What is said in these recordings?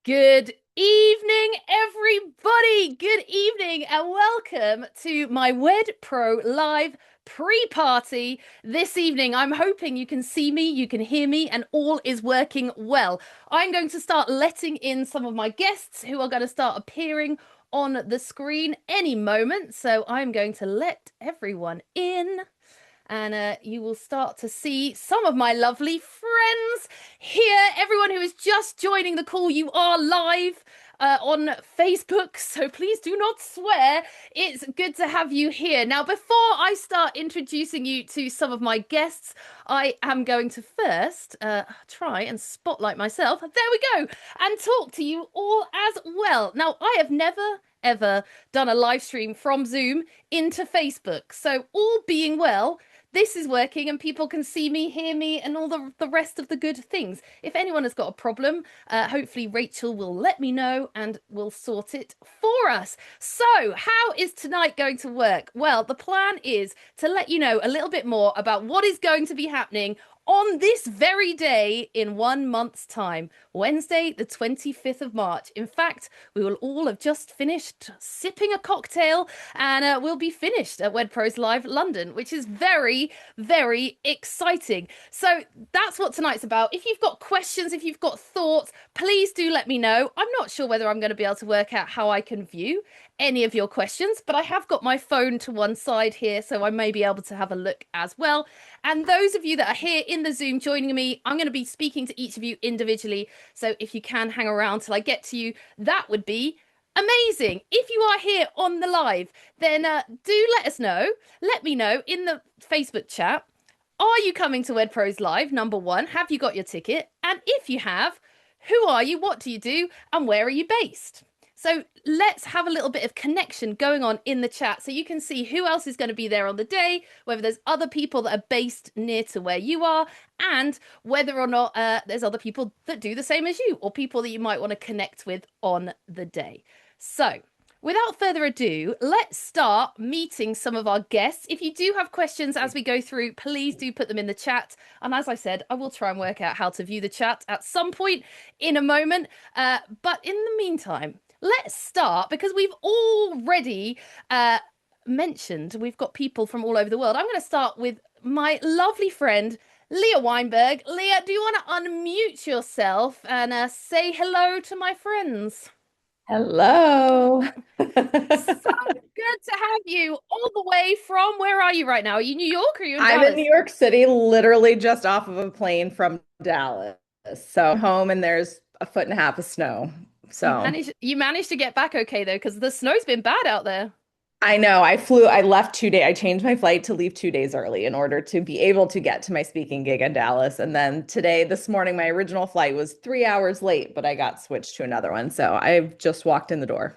Good evening, everybody. Good evening, and welcome to my Wed Pro Live pre-party this evening. I'm hoping you can see me, you can hear me, and all is working well. I'm going to start letting in some of my guests who are going to start appearing on the screen any moment. So I'm going to let everyone in and you will start to see some of my lovely friends here. Everyone who is just joining the call, you are live on Facebook, so please do not swear. It's good to have you here. Now, before I start introducing you to some of my guests, I am going to first try and spotlight myself. There we go, and talk to you all as well. Now, I have never ever done a live stream from Zoom into Facebook, so all being well, this is working and people can see me, hear me, and all the rest of the good things. If anyone has got a problem, hopefully Rachel will let me know and will sort it for us. So, how is tonight going to work? Well, the plan is to let you know a little bit more about what is going to be happening on this very day in 1 month's time, Wednesday, the 25th of March. In fact, we will all have just finished sipping a cocktail and we'll be finished at WedPros Live London, which is very, very exciting. So that's what tonight's about. If you've got questions, if you've got thoughts, please do let me know. I'm not sure whether I'm going to be able to work out how I can view any of your questions, but I have got my phone to one side here, so I may be able to have a look as well. And those of you that are here in the Zoom joining me, I'm going to be speaking to each of you individually. So if you can hang around till I get to you, that would be amazing. If you are here on the live, then do let us know. Let me know in the Facebook chat. Are you coming to WedPros Live? Number one, have you got your ticket? And if you have, who are you? What do you do? And where are you based? So let's have a little bit of connection going on in the chat so you can see who else is going to be there on the day, whether there's other people that are based near to where you are, and whether or not there's other people that do the same as you or people that you might want to connect with on the day. So without further ado, let's start meeting some of our guests. If you do have questions as we go through, please do put them in the chat. And as I said, I will try and work out how to view the chat at some point in a moment. But in the meantime, let's start because we've already mentioned we've got people from all over the world. I'm going to start with my lovely friend, Leah Weinberg. Leah, do you want to unmute yourself and say hello to my friends? Hello. So good to have you all the way from, where are you right now? Are you New York or are you in I'm in New Dallas? York City, literally just off of a plane from Dallas. So I'm home and there's a foot and a half of snow. So You managed to get back okay though, because the snow's been bad out there. I know I left 2 days. I changed my flight to leave 2 days early in order to be able to get to my speaking gig in Dallas. And then this morning, my original flight was 3 hours late, but I got switched to another one. So I've just walked in the door.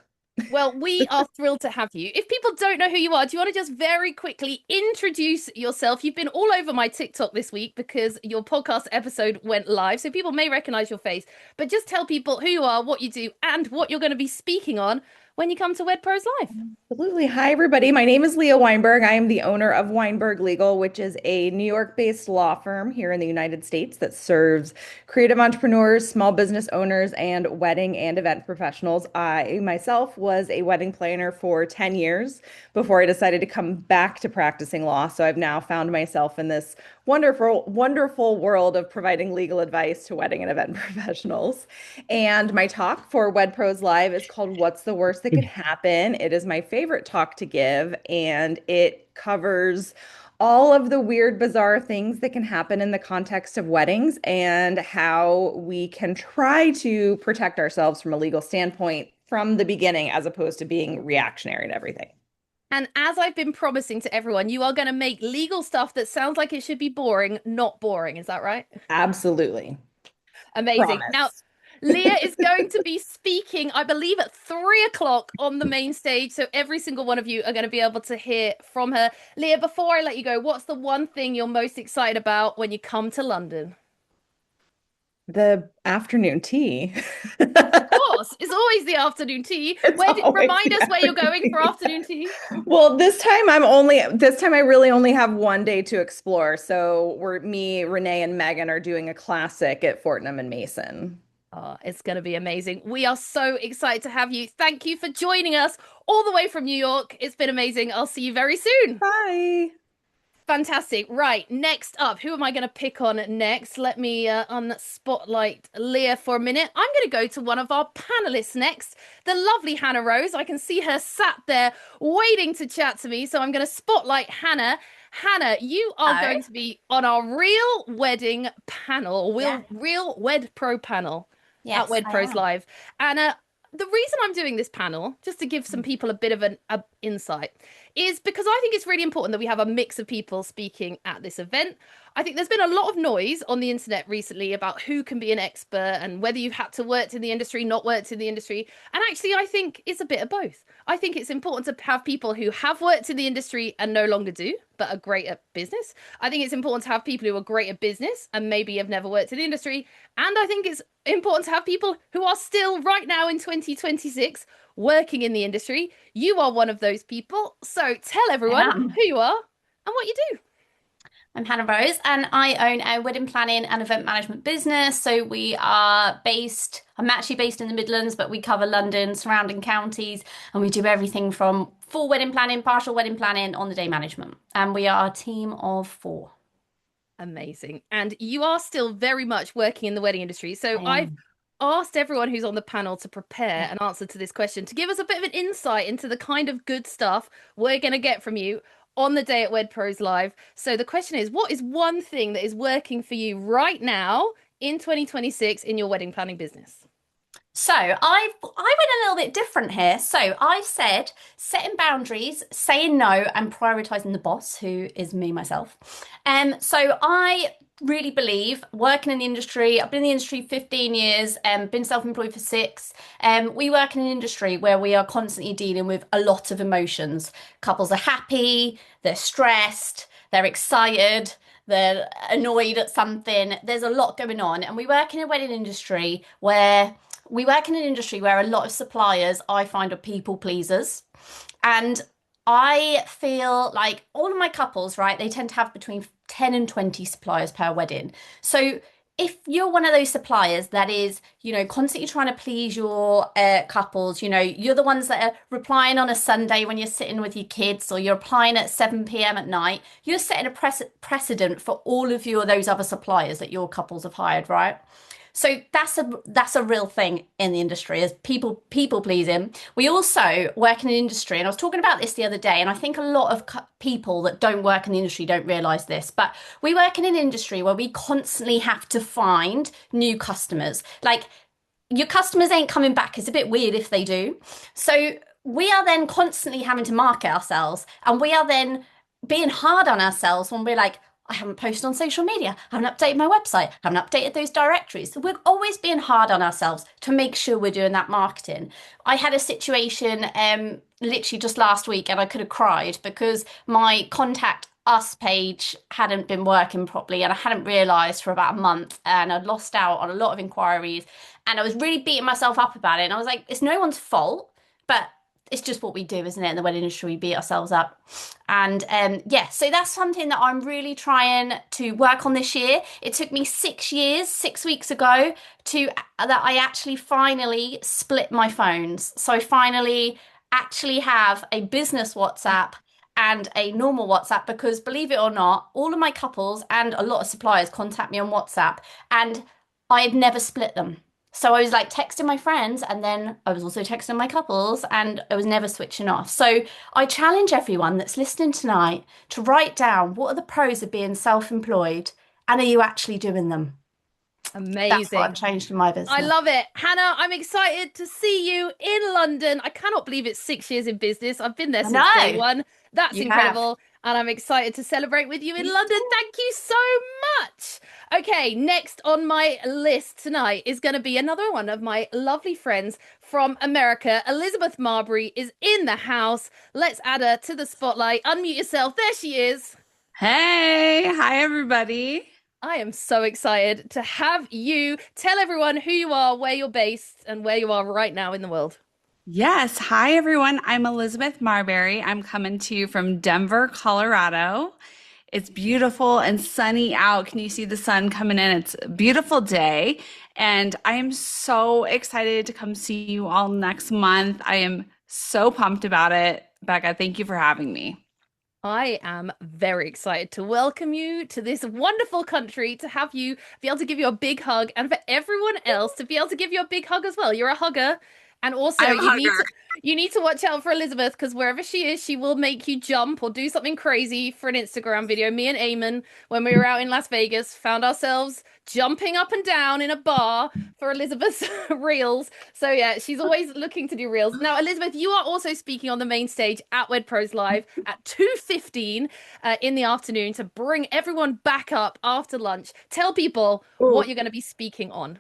Well, we are thrilled to have you. If people don't know who you are, do you want to just very quickly introduce yourself? You've been all over my TikTok this week because your podcast episode went live, so people may recognize your face, but just tell people who you are, what you do, and what you're going to be speaking on when you come to Wed Pros Live. Absolutely. Hi, everybody. My name is Leah Weinberg. I am the owner of Weinberg Legal, which is a New York-based law firm here in the United States that serves creative entrepreneurs, small business owners, and wedding and event professionals. I myself was a wedding planner for 10 years before I decided to come back to practicing law. So I've now found myself in this wonderful, wonderful world of providing legal advice to wedding and event professionals. And my talk for Wed Pros Live is called What's the Worst That Could Happen? It is my favorite talk to give, and it covers all of the weird, bizarre things that can happen in the context of weddings and how we can try to protect ourselves from a legal standpoint from the beginning as opposed to being reactionary to everything. And as I've been promising to everyone, you are going to make legal stuff that sounds like it should be boring, not boring. Is that right? Absolutely. Amazing. Now, Promise. Leah is going to be speaking, I believe, at 3 o'clock on the main stage. So every single one of you are going to be able to hear from her. Leah, before I let you go, what's the one thing you're most excited about when you come to London? The afternoon tea. Of course, it's always the afternoon tea. It's always Remind the us where you're afternoon going for tea. afternoon tea? Well, this time I really only have one day to explore. So Renee and Megan are doing a classic at Fortnum and Mason. Oh, it's going to be amazing. We are so excited to have you. Thank you for joining us all the way from New York. It's been amazing. I'll see you very soon. Bye. Fantastic. Right, next up, who am I going to pick on next? Let me unspotlight Leah for a minute. I'm going to go to one of our panelists next, the lovely Hannah Rose. I can see her sat there waiting to chat to me, so I'm going to spotlight Hannah. Hannah, you are Oh, going to be on our Real Wedding panel, yeah. Real Wed Pro panel at Yes, Wed I Pros am. Live. And the reason I'm doing this panel, just to give some people a bit of an insight, is because I think it's really important that we have a mix of people speaking at this event. I think there's been a lot of noise on the internet recently about who can be an expert and whether you've had to work in the industry, not worked in the industry. And actually, I think it's a bit of both. I think it's important to have people who have worked in the industry and no longer do, but are great at business. I think it's important to have people who are great at business and maybe have never worked in the industry. And I think it's important to have people who are still right now in 2026 working in the industry. You are one of those people. So tell I everyone am. who you are and what you do. I'm Hannah Rose, and I own a wedding planning and event management business. So I'm actually based in the Midlands, but we cover London, surrounding counties, and we do everything from full wedding planning, partial wedding planning, on the day management. And we are a team of four. Amazing. And you are still very much working in the wedding industry. So I I've am. asked everyone who's on the panel to prepare Yeah. an answer to this question to give us a bit of an insight into the kind of good stuff we're going to get from you on the day at Wed Pros Live. So the question is, what is one thing that is working for you right now in 2026 in your wedding planning business? I went a little bit different here. So I said setting boundaries, saying no, and prioritizing the boss, who is me myself. So I really believe working in the industry. I've been in the industry 15 years, been self-employed for six. We work in an industry where we are constantly dealing with a lot of emotions. Couples are happy, they're stressed, they're excited. They're annoyed at something. There's a lot going on, and we work in an industry where a lot of suppliers I find are people pleasers. And I feel like all of my couples, right, they tend to have between 10 and 20 suppliers per wedding. So if you're one of those suppliers that is, constantly trying to please your couples, you're the ones that are replying on a Sunday when you're sitting with your kids, or you're replying at 7 p.m. at night, you're setting a precedent for all of those other suppliers that your couples have hired, right? So that's a real thing in the industry, is people pleasing. We also work in an industry, and I was talking about this the other day, and I think a lot of people that don't work in the industry don't realize this, but we work in an industry where we constantly have to find new customers. Like, your customers ain't coming back. It's a bit weird if they do. So we are then constantly having to market ourselves, and we are then being hard on ourselves when we're like, I haven't posted on social media, I haven't updated my website, I haven't updated those directories. So we're always being hard on ourselves to make sure we're doing that marketing. I had a situation literally just last week, and I could have cried because my contact us page hadn't been working properly, and I hadn't realised for about a month, and I'd lost out on a lot of inquiries, and I was really beating myself up about it. And I was like, it's no one's fault, but it's just what we do, isn't it? In the wedding industry, we beat ourselves up. And yeah, so that's something that I'm really trying to work on this year. It took me 6 years, 6 weeks ago, to that I actually finally split my phones. So I finally actually have a business WhatsApp and a normal WhatsApp, because believe it or not, all of my couples and a lot of suppliers contact me on WhatsApp, and I had never split them. So I was like texting my friends, and then I was also texting my couples, and I was never switching off. So I challenge everyone that's listening tonight to write down, what are the pros of being self-employed, and are you actually doing them? That's what I've Amazing. changed in my I business. love it. Hannah, I'm excited to see you in London. I cannot believe it's 6 years in business. I've been there I since day know one. That's you have. incredible. And I'm excited to celebrate with you in Me London. too. Thank you so much. Okay, next on my list tonight is going to be another one of my lovely friends from America. Elizabeth Marbury is in the house. Let's add her to the spotlight. Unmute yourself. There she is. Hey, hi everybody. I am so excited to have you. Tell everyone who you are, where you're based, and where you are right now in the world. Yes, hi everyone. I'm Elizabeth Marbury. I'm coming to you from Denver, Colorado. It's beautiful and sunny out. Can you see the sun coming in? It's a beautiful day. And I am so excited to come see you all next month. I am so pumped about it. Becca, thank you for having me. I am very excited to welcome you to this wonderful country, to have you be able to give you a big hug, and for everyone else to be able to give you a big hug as well. You're a hugger. And also I'm a hugger. you need to watch out for Elizabeth, because wherever she is, she will make you jump or do something crazy for an Instagram video. Me and Eamon, when we were out in Las Vegas, found ourselves jumping up and down in a bar for Elizabeth's reels. So yeah, she's always looking to do reels. Now, Elizabeth, you are also speaking on the main stage at Wed Pros Live at 2:15 in the afternoon to bring everyone back up after lunch. Tell people what you're going to be speaking on.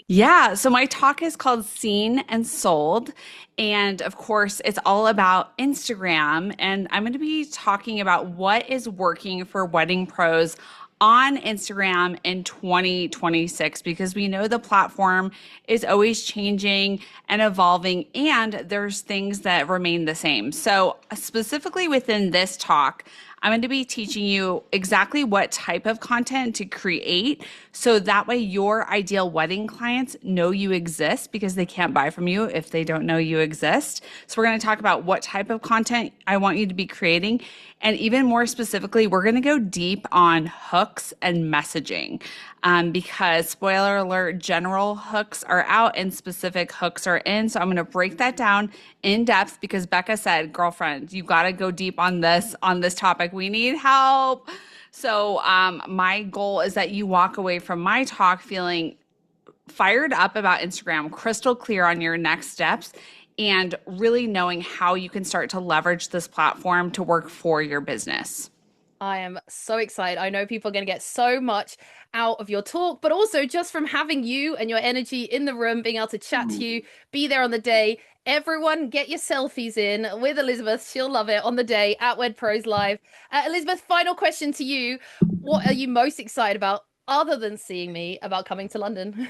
Yeah, so my talk is called Seen and Sold. And of course, it's all about Instagram. And I'm going to be talking about what is working for wedding pros on Instagram in 2026, because we know the platform is always changing and evolving, and there's things that remain the same. So, specifically within this talk, I'm going to be teaching you exactly what type of content to create so that way your ideal wedding clients know you exist, because they can't buy from you if they don't know you exist. So we're going to talk about what type of content I want you to be creating. And even more specifically, we're going to go deep on hooks and messaging, because spoiler alert, general hooks are out and specific hooks are in. So I'm going to break that down in depth, because Becca said, girlfriend, you got to go deep on this topic. We need help. So my goal is that you walk away from my talk feeling fired up about Instagram, crystal clear on your next steps, and really knowing how you can start to leverage this platform to work for your business. I am so excited. I know people are going to get so much out of your talk, but also just from having you and your energy in the room, being able to chat to you, be there on the day. Everyone, get your selfies in with Elizabeth. She'll love it on the day at Wed Pros Live. Elizabeth, final question to you. What are you most excited about, other than seeing me, about coming to London?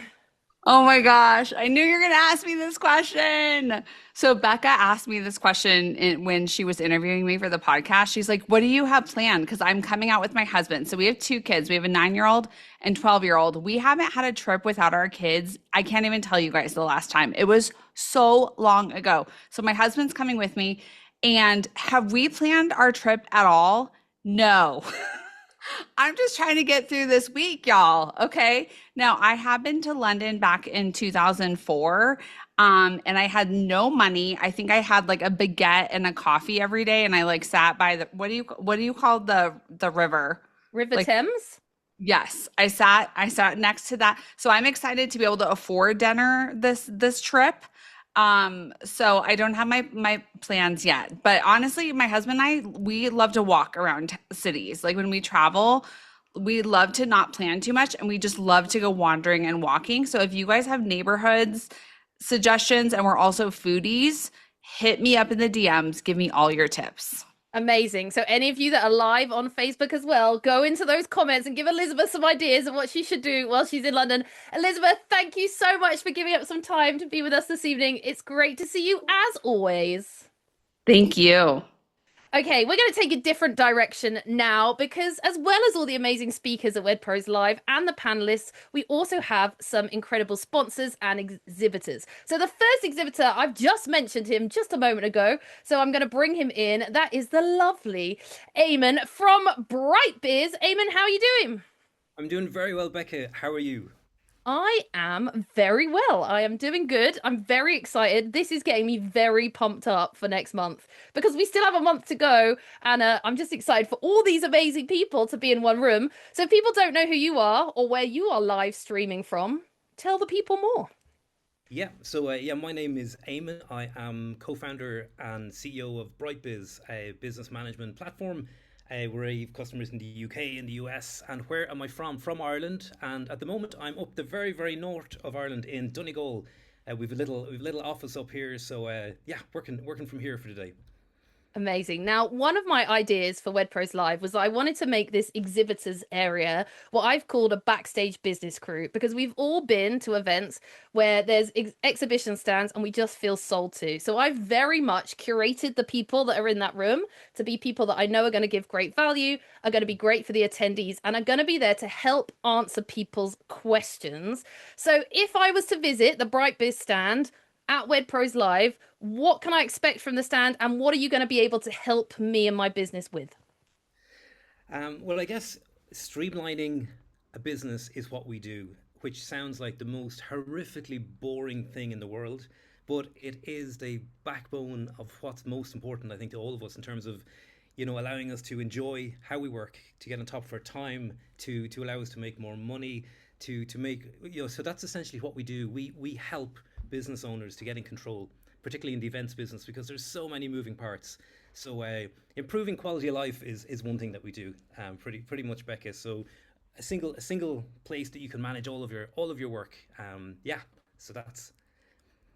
Oh my gosh, I knew you were going to ask me this question. So Becca asked me this question when she was interviewing me for the podcast. She's like, "What do you have planned?" Because I'm coming out with my husband. So we have two kids. We have a 9-year-old and 12-year-old. We haven't had a trip without our kids. I can't even tell you guys the last time. It was so long ago. So my husband's coming with me. And have we planned our trip at all? No. I'm just trying to get through this week, y'all. Okay. Now, I have been to London back in 2004, and I had no money. I think I had like a baguette and a coffee every day, and I like sat by the what do you call the river? River Like, Thames? yes, I sat next to that. So I'm excited to be able to afford dinner this trip. So I don't have my plans yet, but honestly, my husband and we love to walk around cities. Like when we travel, we love to not plan too much, and we just love to go wandering and walking. So if you guys have neighborhoods suggestions, and we're also foodies, hit me up in the DMs. Give me all your tips. Amazing. So any of you that are live on Facebook as well, go into those comments and give Elizabeth some ideas of what she should do while she's in London. Elizabeth, thank you so much for giving up some time to be with us this evening. It's great to see you as always. Thank you. Okay, we're going to take a different direction now, because as well as all the amazing speakers at Wed Pros Live and the panelists, we also have some incredible sponsors and exhibitors. So the first exhibitor, I've just mentioned him just a moment ago, so I'm going to bring him in. That is the lovely Eamon from Bright Beers. Eamon, how are you doing? I'm doing very well, Becca. How are you? I am very well. I am doing good. I'm very excited. This is getting me very pumped up for next month, because we still have a month to go, and I'm just excited for all these amazing people to be in one room. So if people don't know who you are or where you are live streaming from, tell the people more. Yeah, my name is Eamon. I am co-founder and CEO of BrightBiz, a business management platform. We're customers in the UK, in the US. And where am I from? From Ireland. And at the moment, I'm up the very, very north of Ireland in Donegal. We've a little office up here. So yeah, working from here for today. Amazing. Now, one of my ideas for WedPros Live was I wanted to make this exhibitors area what I've called a backstage business crew because we've all been to events where there's exhibition stands and we just feel sold to. So I've very much curated the people that are in that room to be people that I know are going to give great value, are going to be great for the attendees, and are going to be there to help answer people's questions. So if I was to visit the BrightBiz stand at WedPros Live, what can I expect from the stand, and what are you going to be able to help me and my business with? Well, I guess streamlining a business is what we do, which sounds like the most horrifically boring thing in the world, but it is the backbone of what's most important, I think, to all of us in terms of, allowing us to enjoy how we work, to get on top of our time, to allow us to make more money, to make, so that's essentially what we do. We help business owners to get in control, particularly in the events business, because there's so many moving parts. So improving quality of life is one thing that we do, pretty much, Becca. So a single place that you can manage all of your work. Yeah. So that's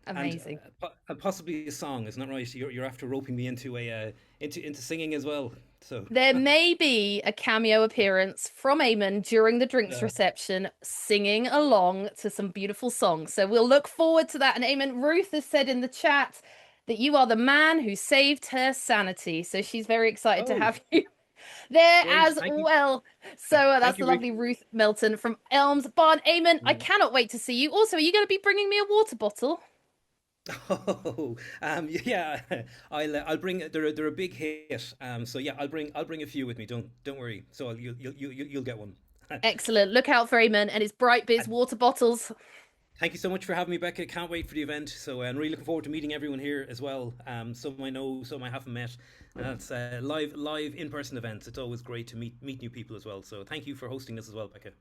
and Amazing. and possibly a song, isn't that right? You're after roping me into into singing as well. So There may be a cameo appearance from Eamon during the drinks uh, reception, singing along to some beautiful songs. So we'll look forward to that. And Eamon, Ruth has said in the chat that you are the man who saved her sanity. So she's very excited to oh, have you there great! as well. So Thank that's the you, Ruth. lovely Ruth Melton from Elms Barn. Eamon, I Mm. cannot wait to see you. Also, are you going to be bringing me a water bottle? Oh, yeah. I'll bring. They're a big hit. So yeah, I'll bring a few with me. Don't worry. So you'll get one. Excellent. Look out for Eamon and his Bright Biz And water bottles. thank you so much for having me, Becca. Can't wait for the event. So I'm really looking forward to meeting everyone here as well. Some I know, some I haven't met, and that's live in person events. It's always great to meet new people as well. So thank you for hosting this as well, Becca.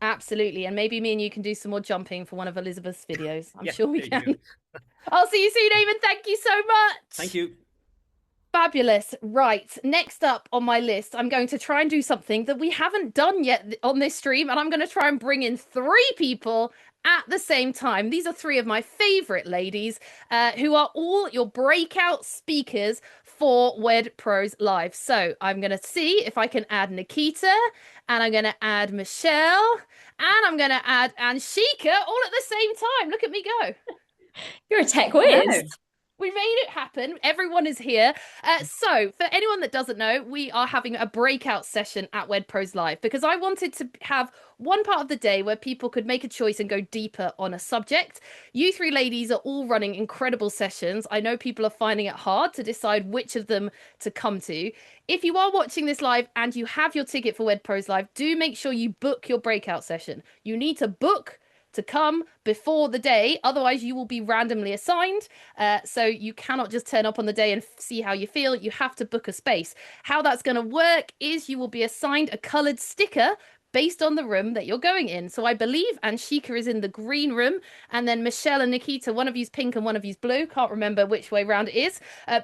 Absolutely. And maybe me and you can do some more jumping for one of Elizabeth's videos. I'm Yeah, sure we there you go. can. I'll see you soon, Eamon. Thank you so Thank much. you. Fabulous. Right. Next up on my list, I'm going to try and do something that we haven't done yet on this stream. And I'm going to try and bring in three people at the same time. These are three of my favorite ladies who are all your breakout speakers for Wed Pros Live. So I'm going to see if I can add Nikita, and I'm going to add Michelle, and I'm going to add Anshika all at the same time. Look at me go. You're a tech I whiz. know. We made it happen. Everyone is here. So, for anyone that doesn't know, we are having a breakout session at Wed Pros Live because I wanted to have one part of the day where people could make a choice and go deeper on a subject. You three ladies are all running incredible sessions. I know people are finding it hard to decide which of them to come to. If you are watching this live and you have your ticket for Wed Pros Live, do make sure you book your breakout session. You need to book to come before the day, otherwise you will be randomly assigned. So you cannot just turn up on the day and see how you feel. You have to book a space. How that's going to work is you will be assigned a coloured sticker based on the room that you're going in. So I believe Anshika is in the green room, and then Michelle and Nikita, one of you's pink and one of you's blue. Can't remember which way round it is.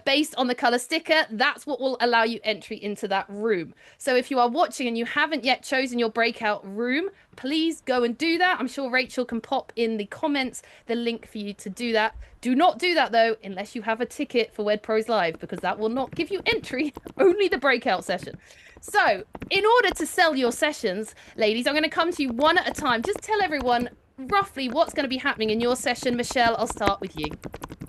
Based on the colour sticker, that's what will allow you entry into that room. So if you are watching and you haven't yet chosen your breakout room, please go and do that. I'm sure Rachel can pop in the comments the link for you to do that. Do not do that though unless you have a ticket for Wed Pros Live, because that will not give you entry, only the breakout session. So, in order to sell your sessions, ladies, I'm going to come to you one at a time. Just tell everyone roughly what's going to be happening in your session. Michelle, I'll start with you.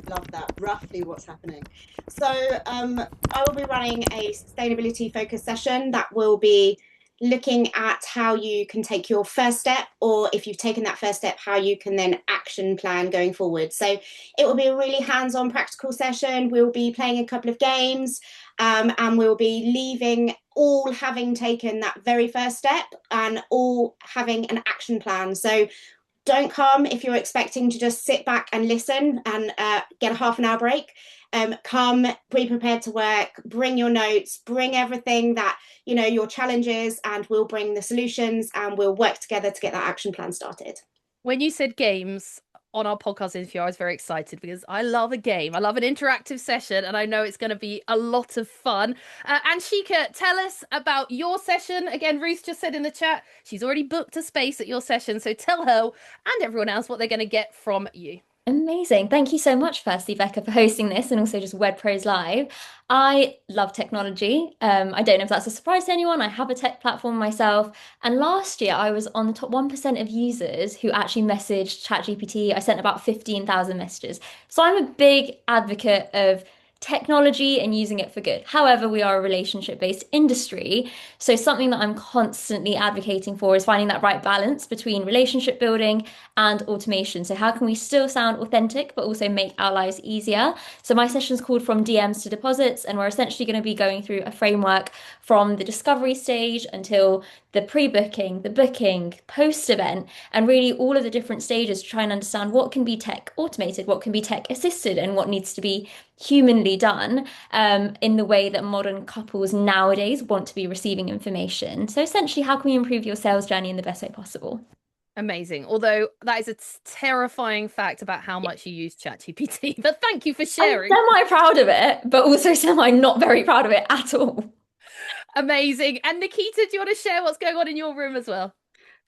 Love that. Roughly what's happening. So I will be running a sustainability focused session that will be looking at how you can take your first step, or if you've taken that first step, how you can then action plan going forward. So it will be a really hands-on practical session. We'll be playing a couple of games, and we'll be leaving all having taken that very first step and all having an action plan. So don't come if you're expecting to just sit back and listen and get a half an hour break. Come, be prepared to work, bring your notes, bring everything that, your challenges, and we'll bring the solutions and we'll work together to get that action plan started. When you said games on our podcast interview, I was very excited because I love a game. I love an interactive session, and I know it's going to be a lot of fun. Anshika, tell us about your session. Again, Ruth just said in the chat she's already booked a space at your session, so tell her and everyone else what they're going to get from you. Amazing. Thank you so much, firstly, Becca, for hosting this and also just Wed Pros Live. I love technology. I don't know if that's a surprise to anyone. I have a tech platform myself. And last year, I was on the top 1% of users who actually messaged ChatGPT. I sent about 15,000 messages. So I'm a big advocate of technology and using it for good. However, we are a relationship-based industry. So something that I'm constantly advocating for is finding that right balance between relationship building and automation. So how can we still sound authentic, but also make our lives easier? So my session's called From DMs to Deposits, and we're essentially going to be going through a framework from the discovery stage until the pre-booking, the booking, post-event, and really all of the different stages to try and understand what can be tech automated, what can be tech assisted, and what needs to be humanly done in the way that modern couples nowadays want to be receiving information. So essentially, how can we improve your sales journey in the best way possible? Amazing. Although that is a terrifying fact about how Yeah. much you use ChatGPT. But thank you for I'm sharing. semi proud of it, but also semi not very proud of it at all. Amazing. And Nikita, do you want to share what's going on in your room as well?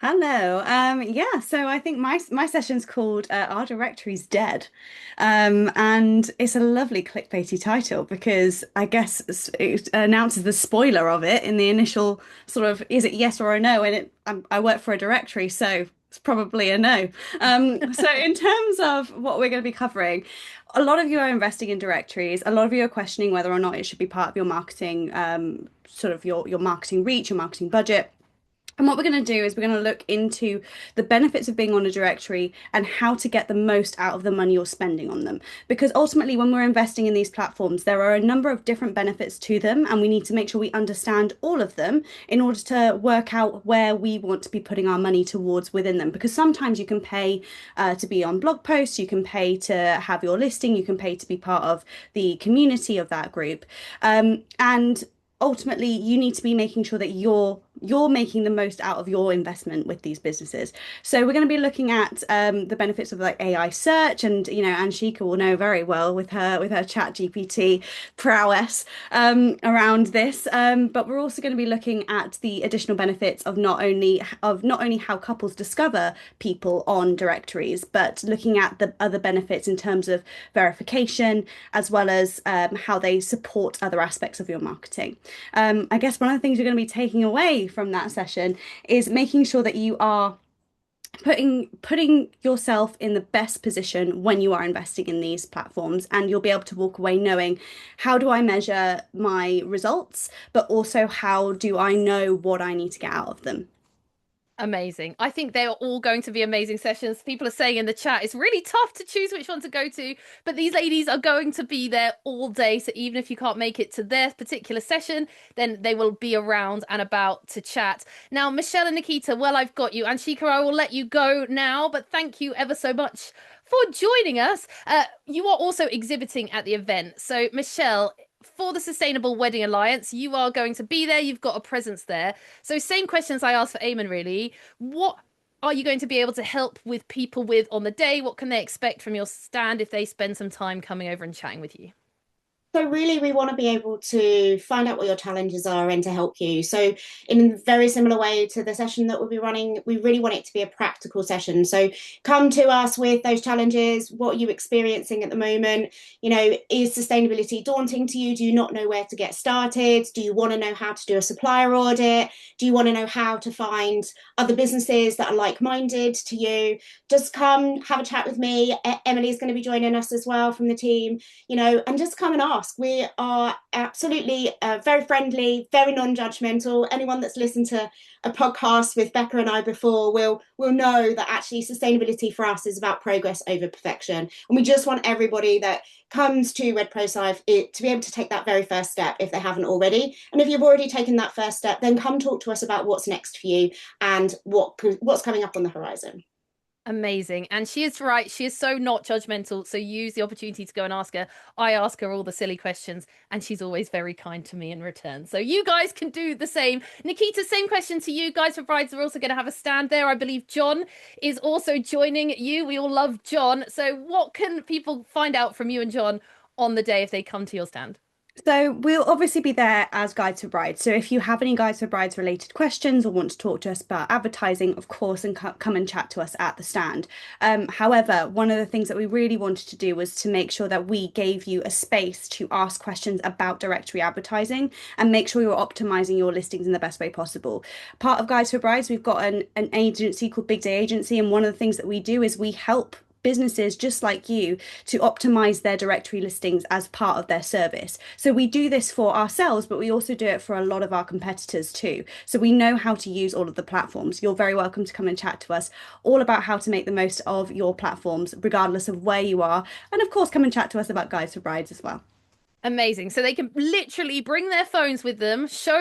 Hello. Yeah, so I think my session's called Our Directory's Dead. And it's a lovely clickbaity title because I guess it announces the spoiler of it in the initial sort of is it yes or a no? And I work for a directory, so it's probably a no. So in terms of what we're going to be covering, a lot of you are investing in directories. A lot of you are questioning whether or not it should be part of your marketing, sort of your marketing reach, your marketing budget. And what we're going to do is we're going to look into the benefits of being on a directory and how to get the most out of the money you're spending on them. Because ultimately, when we're investing in these platforms, there are a number of different benefits to them, and we need to make sure we understand all of them in order to work out where we want to be putting our money towards within them. Because sometimes you can pay to be on blog posts, you can pay to have your listing, you can pay to be part of the community of that group. And ultimately you need to be making sure that you're making the most out of your investment with these businesses. So we're going to be looking at the benefits of like AI search, and Anshika will know very well with her chat GPT prowess around this. But we're also going to be looking at the additional benefits of not only how couples discover people on directories, but looking at the other benefits in terms of verification, as well as how they support other aspects of your marketing. I guess one of the things you're going to be taking away from that session is making sure that you are putting yourself in the best position when you are investing in these platforms, and you'll be able to walk away knowing how do I measure my results, but also how do I know what I need to get out of them. Amazing. I think they are all going to be amazing sessions. People are saying in the chat it's really tough to choose which one to go to, but these ladies are going to be there all day. So even if you can't make it to their particular session, then they will be around and about to chat. Now, Michelle and Nikita, well, I've got you. And Shika, I will let you go now, but thank you ever so much for joining us. You are also exhibiting at the event. So, Michelle, for the Sustainable Wedding Alliance, you are going to be there. You've got a presence there. So, same questions I asked for Eamon, really. What are you going to be able to help with people with on the day? What can they expect from your stand if they spend some time coming over and chatting with you? So really, we want to be able to find out what your challenges are and to help you. So in a very similar way to the session that we'll be running, we really want it to be a practical session. So come to us with those challenges. What are you experiencing at the moment? Is sustainability daunting to you? Do you not know where to get started? Do you want to know how to do a supplier audit? Do you want to know how to find other businesses that are like-minded to you? Just come have a chat with me. Emily is going to be joining us as well from the team, and just come and ask. We are absolutely very friendly, very non-judgmental. Anyone that's listened to a podcast with Becca and I before will know that actually sustainability for us is about progress over perfection. And we just want everybody that comes to Wed Pros Live to be able to take that very first step if they haven't already. And if you've already taken that first step, then come talk to us about what's next for you and what's coming up on the horizon. Amazing. And she is right. She is so not judgmental. So use the opportunity to go and ask her. I ask her all the silly questions and she's always very kind to me in return. So you guys can do the same. Nikita, same question to you. Guys for Brides are also going to have a stand there. I believe John is also joining you. We all love John. So what can people find out from you and John on the day if they come to your stand? So we'll obviously be there as Guides for Brides. So if you have any Guides for Brides related questions or want to talk to us about advertising, of course, and come and chat to us at the stand. However, one of the things that we really wanted to do was to make sure that we gave you a space to ask questions about directory advertising and make sure you're optimizing your listings in the best way possible. Part of Guides for Brides, we've got an agency called Big Day Agency, and one of the things that we do is we help businesses just like you to optimize their directory listings as part of their service. So we do this for ourselves, but we also do it for a lot of our competitors too. So we know how to use all of the platforms. You're very welcome to come and chat to us all about how to make the most of your platforms, regardless of where you are. And of course, come and chat to us about Guides for Brides as well. Amazing. So they can literally bring their phones with them, show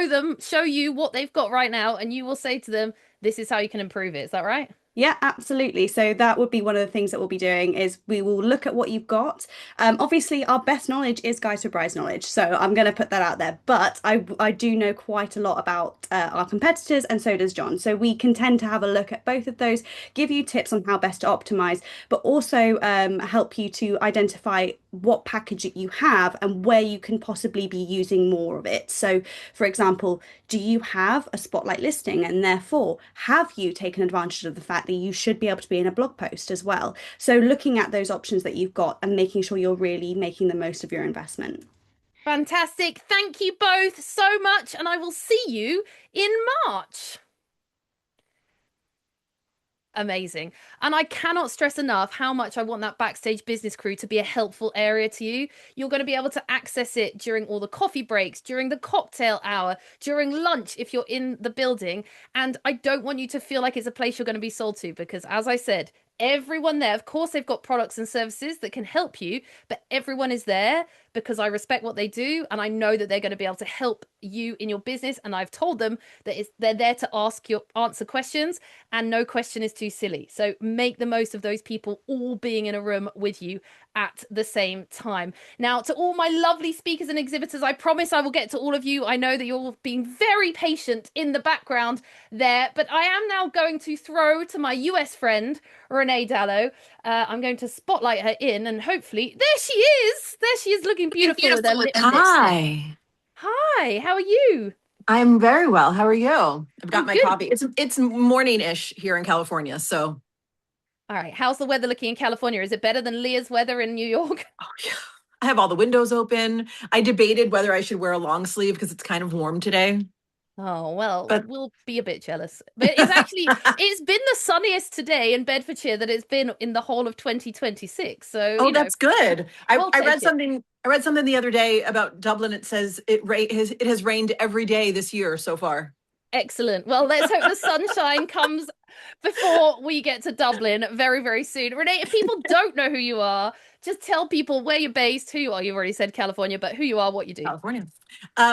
you what they've got right now, and you will say to them, this is how you can improve it. Is that right? Yeah, absolutely. So that would be one of the things that we'll be doing is we will look at what you've got. Obviously, our best knowledge is Guides for Brides knowledge, so I'm going to put that out there. But I do know quite a lot about our competitors, and so does John. So we can tend to have a look at both of those, give you tips on how best to optimize, but also help you to identify what package you have and where you can possibly be using more of it. So, for example, do you have a spotlight listing, and therefore have you taken advantage of the fact that you should be able to be in a blog post as well? So looking at those options that you've got and making sure you're really making the most of your investment. Fantastic. Thank you both so much, and I will see you in March. Amazing. And I cannot stress enough how much I want that backstage business crew to be a helpful area to you. You're going to be able to access it during all the coffee breaks, during the cocktail hour, during lunch if you're in the building. And I don't want you to feel like it's a place you're going to be sold to because, as I said, everyone there, of course, they've got products and services that can help you, but everyone is there because I respect what they do and I know that they're going to be able to help you in your business. And I've told them that they're there to answer questions, and no question is too silly. So make the most of those people all being in a room with you at the same time. Now, to all my lovely speakers and exhibitors, I promise I will get to all of you. I know that you're being very patient in the background there, but I am now going to throw to my US friend, Renee Dallow. I'm going to spotlight her in, and hopefully, there she is. There she is, looking beautiful with her lipstick. Hi. Hi, how are you? I'm very well. How are you? I've got I'm my good. coffee. It's morning-ish here in California, so. All right, how's the weather looking in California? Is it better than Leah's weather in New York? Oh, yeah. I have all the windows open. I debated whether I should wear a long sleeve because it's kind of warm today. Oh, well, But we'll be a bit jealous. But it's been the sunniest today in Bedfordshire that it's been in the whole of 2026. So, oh, that's good. we'll I read take it. something. I read something the other day about Dublin. It says it has rained every day this year so far. Excellent. Well, let's hope the sunshine comes before we get to Dublin very, very soon. Renee, if people don't know who you are, just tell people where you're based, who you are. You've already said California, but who you are, what you do. California.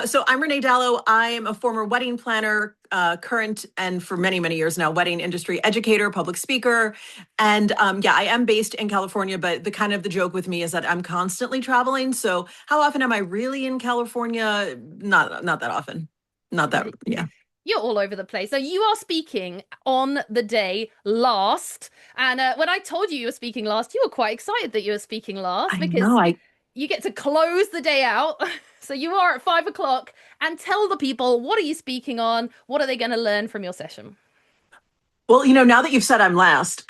So I'm Renee Dallow. I'm a former wedding planner, current and for many, many years now, wedding industry educator, public speaker. And yeah, I am based in California, but the joke with me is that I'm constantly traveling. So how often am I really in California? Not that often. Not that, yeah. You're all over the place. So you are speaking on the day last. And when I told you were speaking last, you were quite excited that you were speaking last because you get to close the day out. So you are at 5 o'clock and tell the people, what are you speaking on? What are they going to learn from your session? Well, now that you've said I'm last,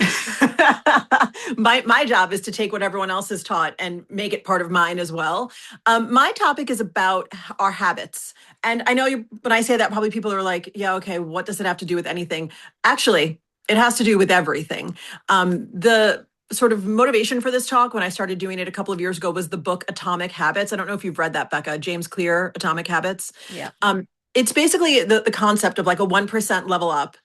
my job is to take what everyone else has taught and make it part of mine as well. My topic is about our habits. And I know when I say that, probably people are like, yeah, okay, what does it have to do with anything? Actually, it has to do with everything. The sort of motivation for this talk when I started doing it a couple of years ago was the book Atomic Habits. I don't know if you've read that, Becca, James Clear, Atomic Habits. Yeah. It's basically the concept of like a 1% level up.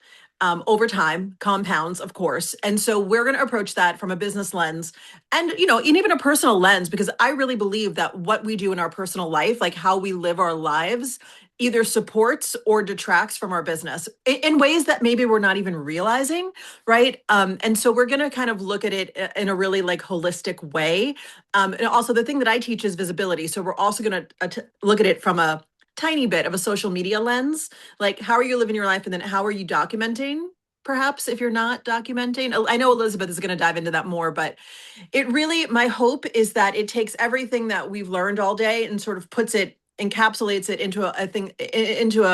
Over time, compounds, of course. And so we're going to approach that from a business lens and, even a personal lens, because I really believe that what we do in our personal life, like how we live our lives, either supports or detracts from our business in ways that maybe we're not even realizing, right? And so we're going to kind of look at it in a really like holistic way. And also the thing that I teach is visibility. So we're also going to look at it from a tiny bit of a social media lens, like how are you living your life and then how are you documenting, perhaps if you're not documenting. I know Elizabeth is going to dive into that more, but my hope is that it takes everything that we've learned all day and sort of puts it encapsulates it into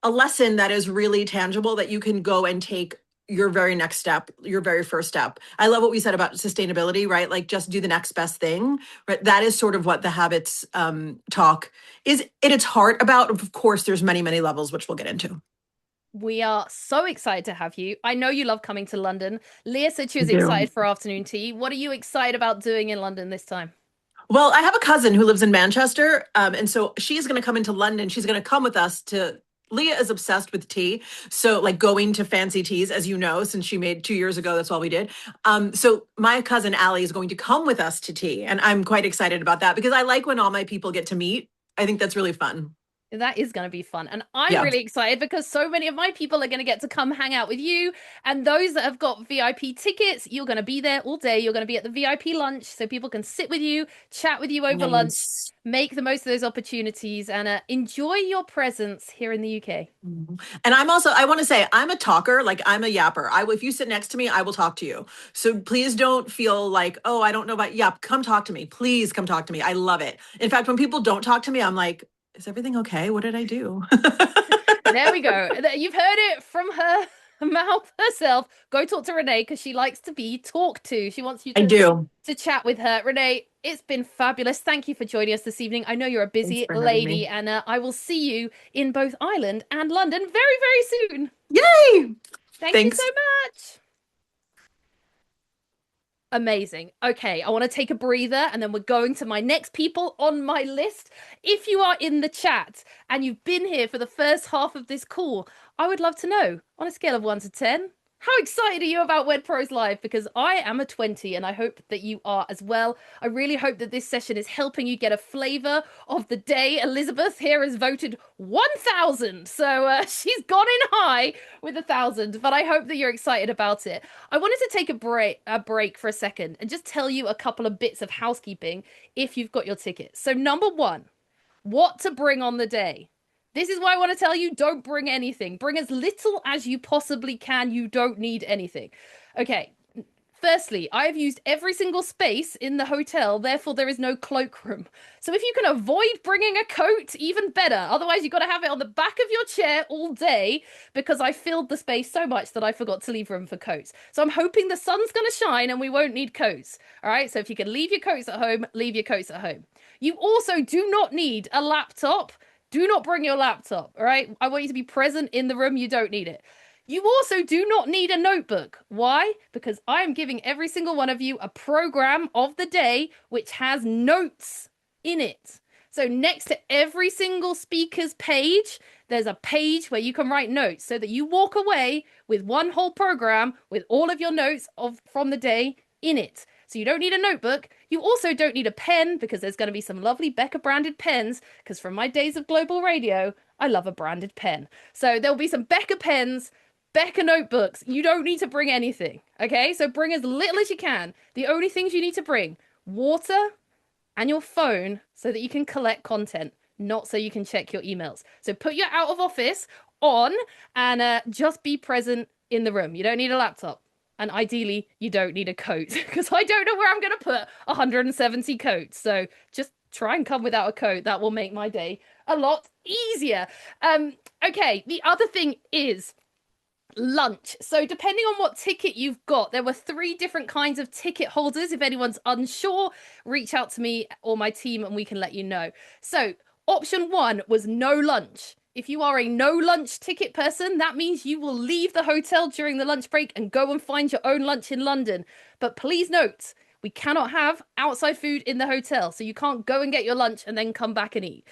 a lesson that is really tangible that you can go and take your very next step, your very first step. I love what we said about sustainability, right? Like just do the next best thing, right? That is sort of what the habits talk is at its heart about. Of course, there's many, many levels, which we'll get into. We are so excited to have you. I know you love coming to London. Leah said she was I do. excited for afternoon tea. What are you excited about doing in London this time? Well, I have a cousin who lives in Manchester. And so she's going to come into London. She's going to come with us to. Leah is obsessed with tea. So, like going to fancy teas, as you know, since she made 2 years ago, that's all we did. So, my cousin Allie is going to come with us to tea. And I'm quite excited about that because I like when all my people get to meet. I think that's really fun. That is going to be fun. And I'm Yeah. really excited because so many of my people are going to get to come hang out with you. And those that have got VIP tickets, you're going to be there all day. You're going to be at the VIP lunch so people can sit with you, chat with you over lunch, make the most of those opportunities and enjoy your presence here in the UK. And I want to say, I'm a talker, like I'm a yapper. If you sit next to me, I will talk to you. So please don't feel like, oh, I don't know about, come talk to me. Please come talk to me. I love it. In fact, when people don't talk to me, I'm like, is everything okay? What did I do? There we go. You've heard it from her mouth herself. Go talk to Renee because she likes to be talked to. She wants you to chat with her. Renee, it's been fabulous. Thank you for joining us this evening. I know you're a busy lady and I will see you in both Ireland and London very, very soon. Yay! Thanks you so much. Amazing. Okay, I want to take a breather and then we're going to my next people on my list. If you are in the chat and you've been here for the first half of this call, I would love to know on a scale of 1 to 10, how excited are you about Wed Pros Live? Because I am a 20 and I hope that you are as well. I really hope that this session is helping you get a flavour of the day. Elizabeth here has voted 1,000. So she's gone in high with 1,000, but I hope that you're excited about it. I wanted to take a break for a second and just tell you a couple of bits of housekeeping if you've got your tickets. So number one, what to bring on the day. This is why I want to tell you, don't bring anything. Bring as little as you possibly can. You don't need anything. Okay, firstly, I've used every single space in the hotel, therefore there is no cloakroom. So if you can avoid bringing a coat, even better. Otherwise, you've got to have it on the back of your chair all day because I filled the space so much that I forgot to leave room for coats. So I'm hoping the sun's going to shine and we won't need coats. All right, so if you can leave your coats at home, leave your coats at home. You also do not need a laptop. Do not bring your laptop, all right? I want you to be present in the room. You don't need it. You also do not need a notebook. Why? Because I am giving every single one of you a program of the day which has notes in it. So next to every single speaker's page, there's a page where you can write notes so that you walk away with one whole program with all of your notes from the day in it. So you don't need a notebook. You also don't need a pen because there's going to be some lovely Becca branded pens because from my days of global radio, I love a branded pen. So there'll be some Becca pens, Becca notebooks. You don't need to bring anything, okay? So bring as little as you can. The only things you need to bring, water and your phone so that you can collect content, not so you can check your emails. So put your out of office on and just be present in the room. You don't need a laptop. And ideally, you don't need a coat because I don't know where I'm going to put 170 coats. So just try and come without a coat. That will make my day a lot easier. Okay, the other thing is lunch. So depending on what ticket you've got, there were 3 different kinds of ticket holders. If anyone's unsure, reach out to me or my team and we can let you know. So option 1 was no lunch. If you are a no lunch ticket person, that means you will leave the hotel during the lunch break and go and find your own lunch in London. But please note, we cannot have outside food in the hotel. So you can't go and get your lunch and then come back and eat.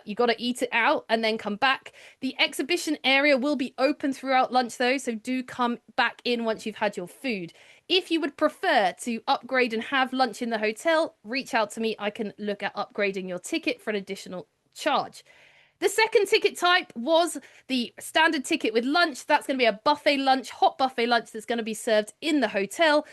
You got to eat it out and then come back. The exhibition area will be open throughout lunch though. So do come back in once you've had your food. If you would prefer to upgrade and have lunch in the hotel, reach out to me. I can look at upgrading your ticket for an additional charge. The second ticket type was the standard ticket with lunch. That's going to be a buffet lunch, hot buffet lunch that's going to be served in the hotel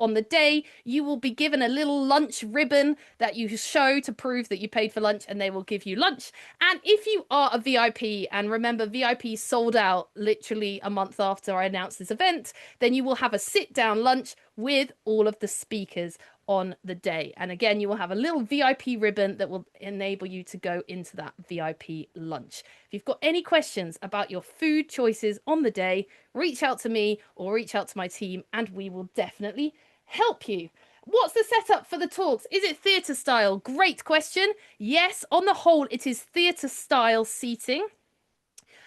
on the day. You will be given a little lunch ribbon that you show to prove that you paid for lunch and they will give you lunch. And if you are a VIP, and remember VIP sold out literally a month after I announced this event, then you will have a sit down lunch with all of the speakers on the day. And again, you will have a little VIP ribbon that will enable you to go into that VIP lunch. If you've got any questions about your food choices on the day, reach out to me or reach out to my team and we will definitely help you. What's the setup for the talks? Is it theatre style? Great question. Yes, on the whole, it is theatre style seating.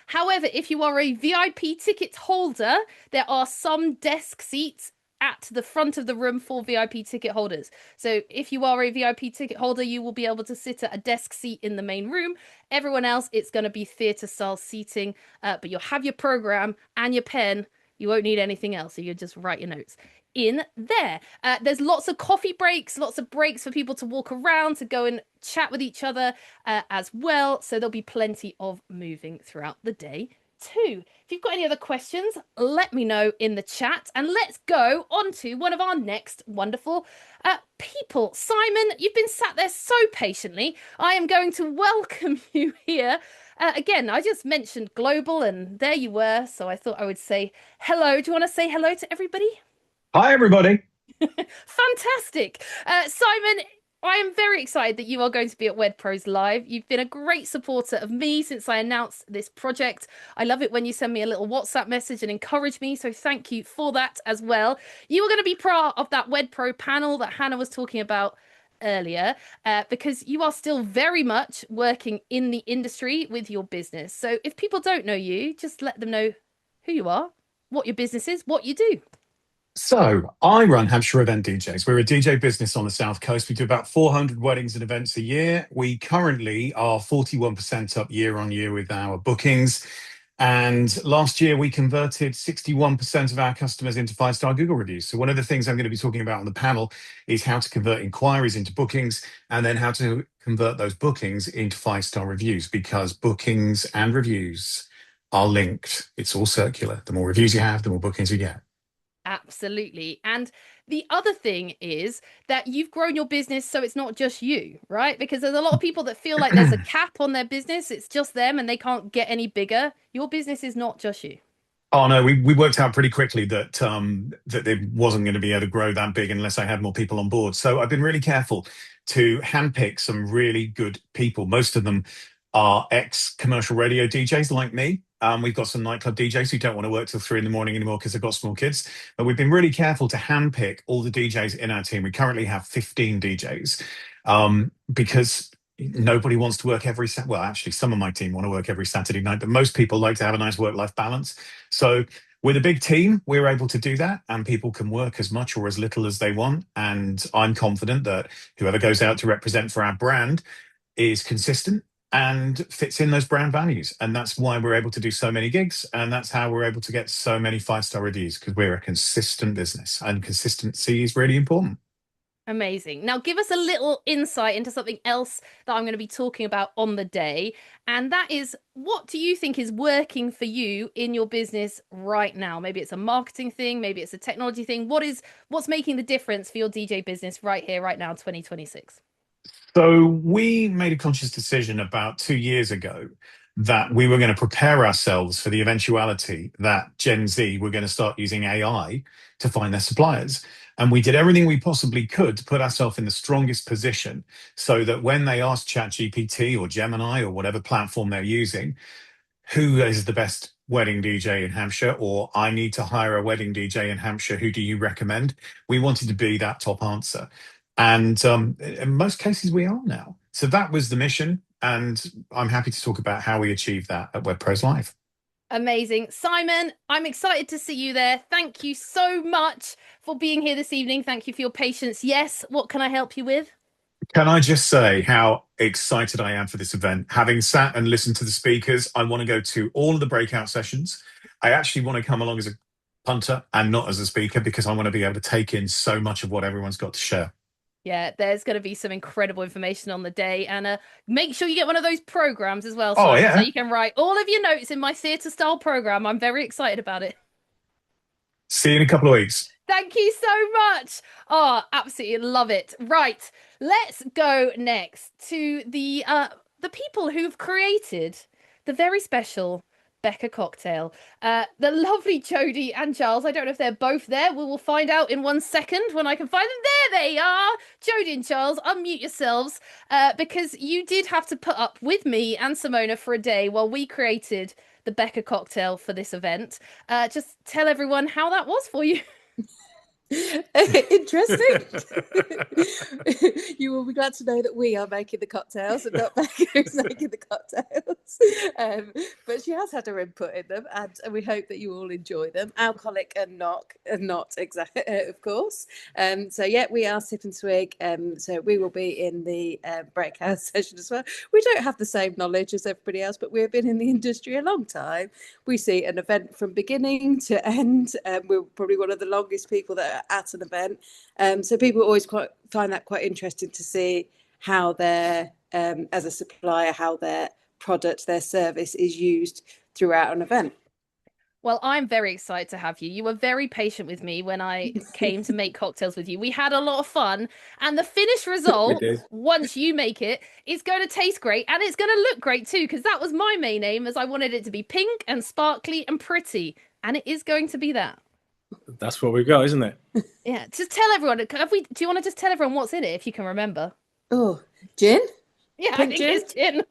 However, if you are a VIP ticket holder, there are some desk seats at the front of the room for VIP ticket holders. So if you are a VIP ticket holder, you will be able to sit at a desk seat in the main room. Everyone else, it's going to be theatre style seating, but you'll have your program and your pen. You won't need anything else, so you just write your notes in there. There's lots of coffee breaks, lots of breaks for people to walk around, to go and chat with each other as well. So there'll be plenty of moving throughout the day too. If you've got any other questions, let me know in the chat and let's go on to one of our next wonderful people. Simon, you've been sat there so patiently. I am going to welcome you here. Again, I just mentioned global and there you were. So I thought I would say hello. Do you want to say hello to everybody? Hi, everybody. Fantastic. Simon, I am very excited that you are going to be at WedPros Live. You've been a great supporter of me since I announced this project. I love it when you send me a little WhatsApp message and encourage me. So thank you for that as well. You are going to be part of that WedPro panel that Hannah was talking about earlier, because you are still very much working in the industry with your business. So if people don't know you, just let them know who you are, what your business is, what you do. So, I run Hampshire Event DJs. We're a DJ business on the South Coast. We do about 400 weddings and events a year. We currently are 41% up year on year with our bookings. And last year, we converted 61% of our customers into five-star Google reviews. So, one of the things I'm going to be talking about on the panel is how to convert inquiries into bookings and then how to convert those bookings into five-star reviews, because bookings and reviews are linked. It's all circular. The more reviews you have, the more bookings you get. Absolutely. And the other thing is that you've grown your business so it's not just you, right? Because there's a lot of people that feel like there's a cap on their business. It's just them and they can't get any bigger. Your business is not just you. Oh no, we worked out pretty quickly that that it wasn't going to be able to grow that big unless I had more people on board. So I've been really careful to handpick some really good people. Most of them are ex-commercial radio DJs like me. We've got some nightclub DJs who don't want to work till 3 a.m. anymore because they've got small kids. But we've been really careful to handpick all the DJs in our team. We currently have 15 DJs because nobody wants to work every Well, actually, some of my team want to work every Saturday night, but most people like to have a nice work-life balance. So with a big team, we're able to do that, and people can work as much or as little as they want. And I'm confident that whoever goes out to represent for our brand is consistent and fits in those brand values. And that's why we're able to do so many gigs. And that's how we're able to get so many five-star reviews, because we're a consistent business and consistency is really important. Amazing. Now, give us a little insight into something else that I'm going to be talking about on the day. And that is, what do you think is working for you in your business right now? Maybe it's a marketing thing, maybe it's a technology thing. What's making the difference for your DJ business right here, right now, 2026? So we made a conscious decision about 2 years ago that we were going to prepare ourselves for the eventuality that Gen Z were going to start using AI to find their suppliers. And we did everything we possibly could to put ourselves in the strongest position so that when they asked ChatGPT or Gemini or whatever platform they're using, who is the best wedding DJ in Hampshire, or I need to hire a wedding DJ in Hampshire, who do you recommend? We wanted to be that top answer. And in most cases, we are now. So that was the mission. And I'm happy to talk about how we achieved that at WebPros Live. Amazing. Simon, I'm excited to see you there. Thank you so much for being here this evening. Thank you for your patience. Yes, what can I help you with? Can I just say how excited I am for this event? Having sat and listened to the speakers, I want to go to all of the breakout sessions. I actually want to come along as a punter and not as a speaker, because I want to be able to take in so much of what everyone's got to share. Yeah, there's going to be some incredible information on the day. And make sure you get one of those programs as well. Oh, yeah. So you can write all of your notes in my theatre style program. I'm very excited about it. See you in a couple of weeks. Thank you so much. Oh, absolutely love it. Right, let's go next to the people who've created the very special Becca cocktail. The lovely Jodie and Charles, I don't know if they're both there. We will find out in 1 second when I can find them. There they are. Jodie and Charles, unmute yourselves because you did have to put up with me and Simona for a day while we created the Becca cocktail for this event. Just tell everyone how that was for you. Interesting. You will be glad to know that we are making the cocktails and not Becca who's making the cocktails. But she has had her input in them, and we hope that you all enjoy them. Alcoholic and not exactly, of course. So yeah, we are Sip and Swig. So we will be in the breakout session as well. We don't have the same knowledge as everybody else, but we've been in the industry a long time. We see an event from beginning to end. We're probably one of the longest people that are at an event, so people always find that quite interesting to see how their as a supplier, how their product, their service is used throughout an event. Well, I'm very excited to have you. You were very patient with me when I came to make cocktails with you. We had a lot of fun, and the finished result, once you make it, is going to taste great, and it's going to look great too, because that was my main aim, as I wanted it to be pink and sparkly and pretty, and it is going to be that. That's what we've got, isn't it? Yeah, just tell everyone. Do you want to just tell everyone what's in it, if you can remember? Oh, gin? Yeah, Pink I think gin? It's gin.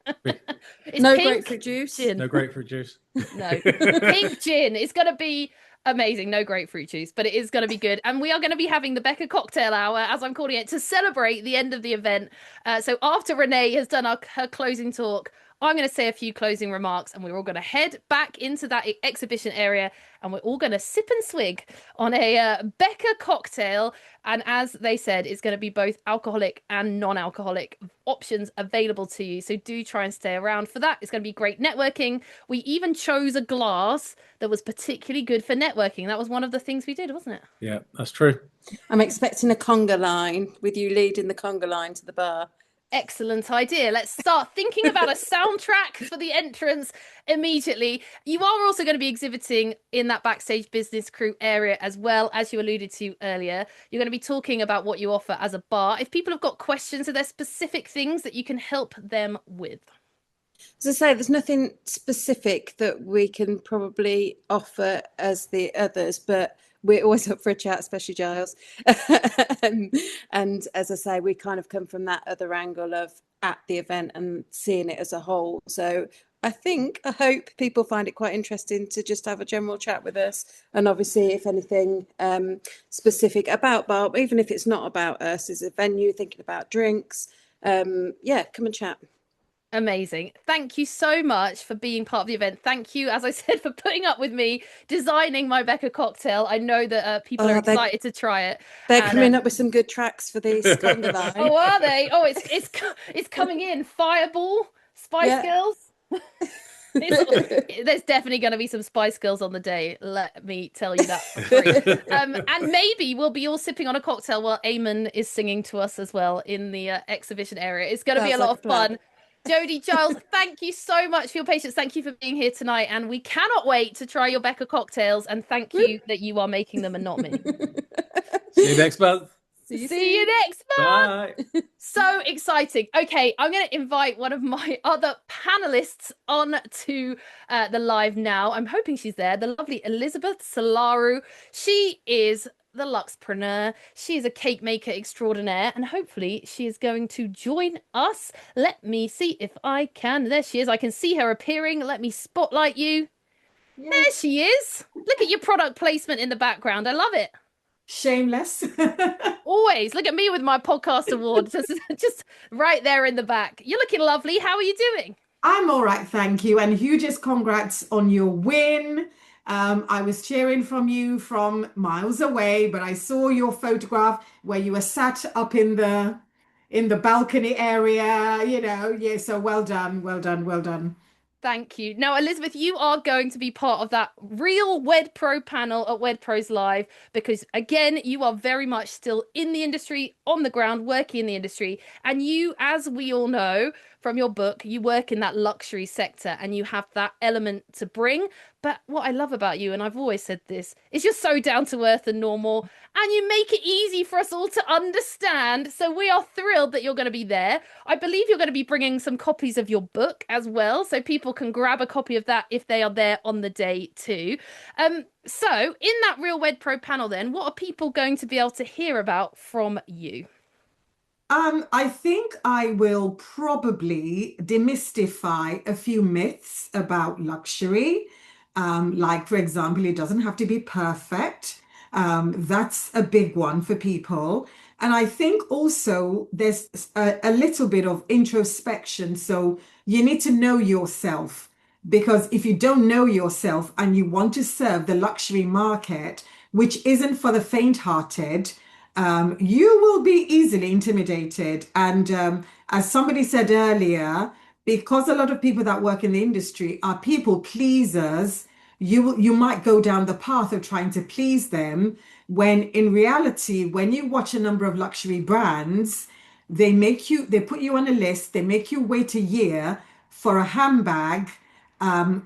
It's no pink grapefruit juice? Gin. No grapefruit juice. No. Pink gin. It's going to be amazing. No grapefruit juice, but it is going to be good. And we are going to be having the Becca Cocktail Hour, as I'm calling it, to celebrate the end of the event. So after Renee has done her closing talk, I'm going to say a few closing remarks, and we're all going to head back into that exhibition area, and we're all going to sip and swig on a Becca cocktail. And as they said, it's going to be both alcoholic and non-alcoholic options available to you. So do try and stay around for that. It's going to be great networking. We even chose a glass that was particularly good for networking. That was one of the things we did, wasn't it? Yeah, that's true. I'm expecting a conga line with you leading the conga line to the bar. Excellent idea. Let's start thinking about a soundtrack for the entrance immediately. You are also going to be exhibiting in that backstage business crew area as well, as you alluded to earlier. You're going to be talking about what you offer as a bar. If people have got questions, are there specific things that you can help them with? As I say, there's nothing specific that we can probably offer as the others, but we're always up for a chat, especially Giles. And as I say, we kind of come from that other angle of at the event and seeing it as a whole. So I hope people find it quite interesting to just have a general chat with us. And obviously, if anything specific about bar, even if it's not about us, as a venue, thinking about drinks, come and chat. Amazing. Thank you so much for being part of the event. Thank you, as I said, for putting up with me designing my Becca cocktail. I know that people are excited to try it. They're coming up with some good tracks for these conga line. Oh, are they? Oh, it's coming in. Fireball, Spice Girls. There's definitely going to be some Spice Girls on the day. Let me tell you that for free. And maybe we'll be all sipping on a cocktail while Eamon is singing to us as well in the exhibition area. It's going to be a lot of fun. Jodie, Giles, thank you so much for your patience. Thank you for being here tonight. And we cannot wait to try your Becca cocktails. And thank you that you are making them and not me. See you next month. See you next month. Bye. So exciting. Okay, I'm going to invite one of my other panelists on to the live now. I'm hoping she's there. The lovely Elizabeth Solaru. She is the Luxpreneur. She is a cake maker extraordinaire, and hopefully she is going to join us. Let me see if I can. There she is. I can see her appearing. Let me spotlight you. Yes. There she is. Look at your product placement in the background. I love it. Shameless. Always. Look at me with my podcast award. just right there in the back. You're looking lovely. How are you doing? I'm all right, thank you. And hugest congrats on your win. I was cheering from you from miles away, but I saw your photograph where you were sat up in the balcony area, so well done. Thank you. Now, Elizabeth, you are going to be part of that real Wed Pro panel at Wed Pros Live because, again, you are very much still in the industry, on the ground, working in the industry. And you, as we all know, from your book, you work in that luxury sector and you have that element to bring. But what I love about you, and I've always said this, is you're so down to earth and normal, and you make it easy for us all to understand. So we are thrilled that you're going to be there. I believe you're going to be bringing some copies of your book as well, so people can grab a copy of that if they are there on the day too. So in that Real Wed Pro panel, then, what are people going to be able to hear about from you? I think I will probably demystify a few myths about luxury. Like, for example, it doesn't have to be perfect. That's a big one for people. And I think also there's a little bit of introspection. So you need to know yourself, because if you don't know yourself and you want to serve the luxury market, which isn't for the faint-hearted, you will be easily intimidated. And as somebody said earlier, because a lot of people that work in the industry are people pleasers, you might go down the path of trying to please them, when in reality, when you watch a number of luxury brands, they put you on a list, they make you wait a year for a handbag,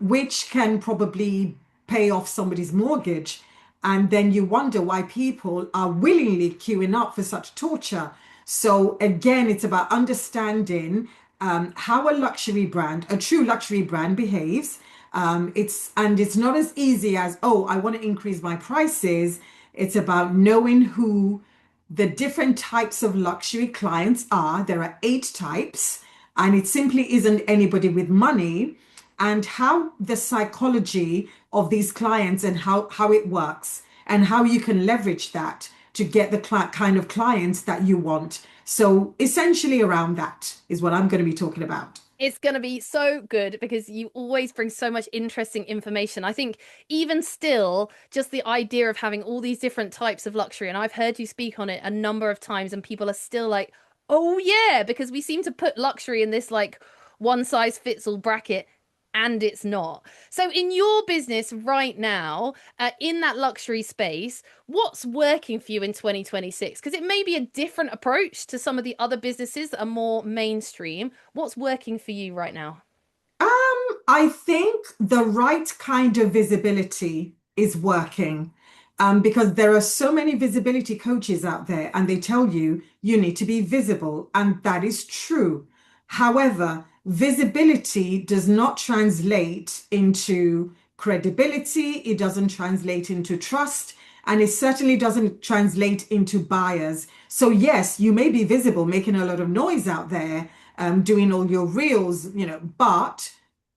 which can probably pay off somebody's mortgage. And then you wonder why people are willingly queuing up for such torture. So again, it's about understanding how a luxury brand, a true luxury brand, behaves. It's not as easy as, oh, I want to increase my prices. It's about knowing who the different types of luxury clients are. There are 8 types, and it simply isn't anybody with money, and how the psychology of these clients and how it works, and how you can leverage that to get the kind of clients that you want. So essentially around that is what I'm going to be talking about. It's going to be so good because you always bring so much interesting information. I think even still, just the idea of having all these different types of luxury, and I've heard you speak on it a number of times, and people are still like, oh yeah, because we seem to put luxury in this like one size fits all bracket. And it's not. So, in your business right now, in that luxury space, what's working for you in 2026? Because it may be a different approach to some of the other businesses that are more mainstream. What's working for you right now? I think the right kind of visibility is working, because there are so many visibility coaches out there and they tell you you need to be visible, and that is true. However, visibility does not translate into credibility, it doesn't translate into trust, and it certainly doesn't translate into buyers. So, yes, you may be visible, making a lot of noise out there, doing all your reels, but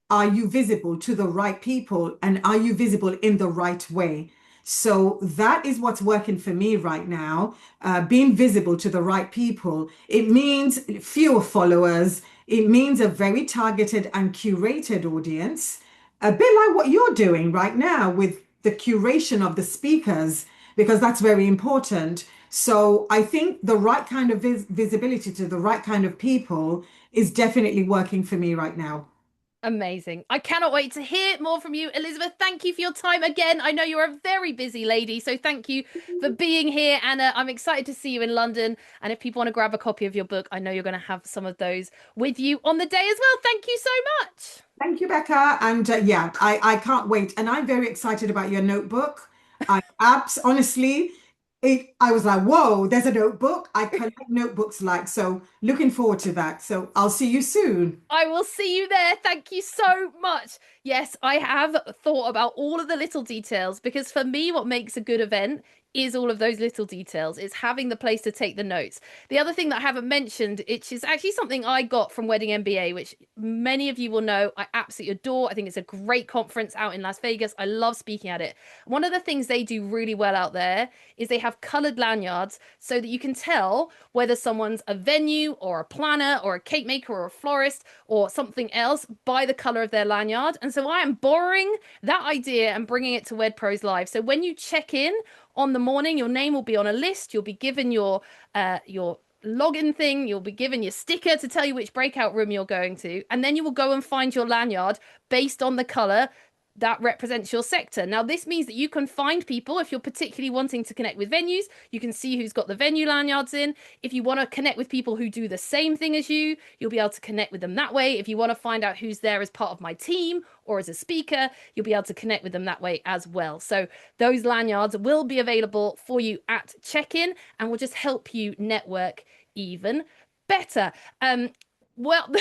are you visible to the right people, and are you visible in the right way? So that is what's working for me right now. Being visible to the right people. It means fewer followers. It means a very targeted and curated audience, a bit like what you're doing right now with the curation of the speakers, because that's very important. So I think the right kind of visibility to the right kind of people is definitely working for me right now. Amazing. I cannot wait to hear more from you, Elizabeth. Thank you for your time again. I know you're a very busy lady, so thank you for being here. And I'm excited to see you in London. And if people want to grab a copy of your book, I know you're going to have some of those with you on the day as well. Thank you so much. Thank you, Becca. And yeah, I can't wait. And I'm very excited about your notebook. Honestly, I was like, whoa, there's a notebook. I collect notebooks so looking forward to that. So I'll see you soon. I will see you there. Thank you so much. Yes, I have thought about all of the little details, because for me, what makes a good event is all of those little details. It's having the place to take the notes. The other thing that I haven't mentioned, which is actually something I got from Wedding MBA, which many of you will know I absolutely adore. I think it's a great conference out in Las Vegas. I love speaking at it. One of the things they do really well out there is they have colored lanyards so that you can tell whether someone's a venue or a planner or a cake maker or a florist or something else by the color of their lanyard. And so I am borrowing that idea and bringing it to Wed Pros Live. So when you check in on the morning, your name will be on a list. You'll be given your login thing. You'll be given your sticker to tell you which breakout room you're going to. And then you will go and find your lanyard based on the color that represents your sector. Now, this means that you can find people if you're particularly wanting to connect with venues. You can see who's got the venue lanyards in. If you want to connect with people who do the same thing as you, you'll be able to connect with them that way. If you want to find out who's there as part of my team or as a speaker, you'll be able to connect with them that way as well. So those lanyards will be available for you at check-in and will just help you network even better. Well,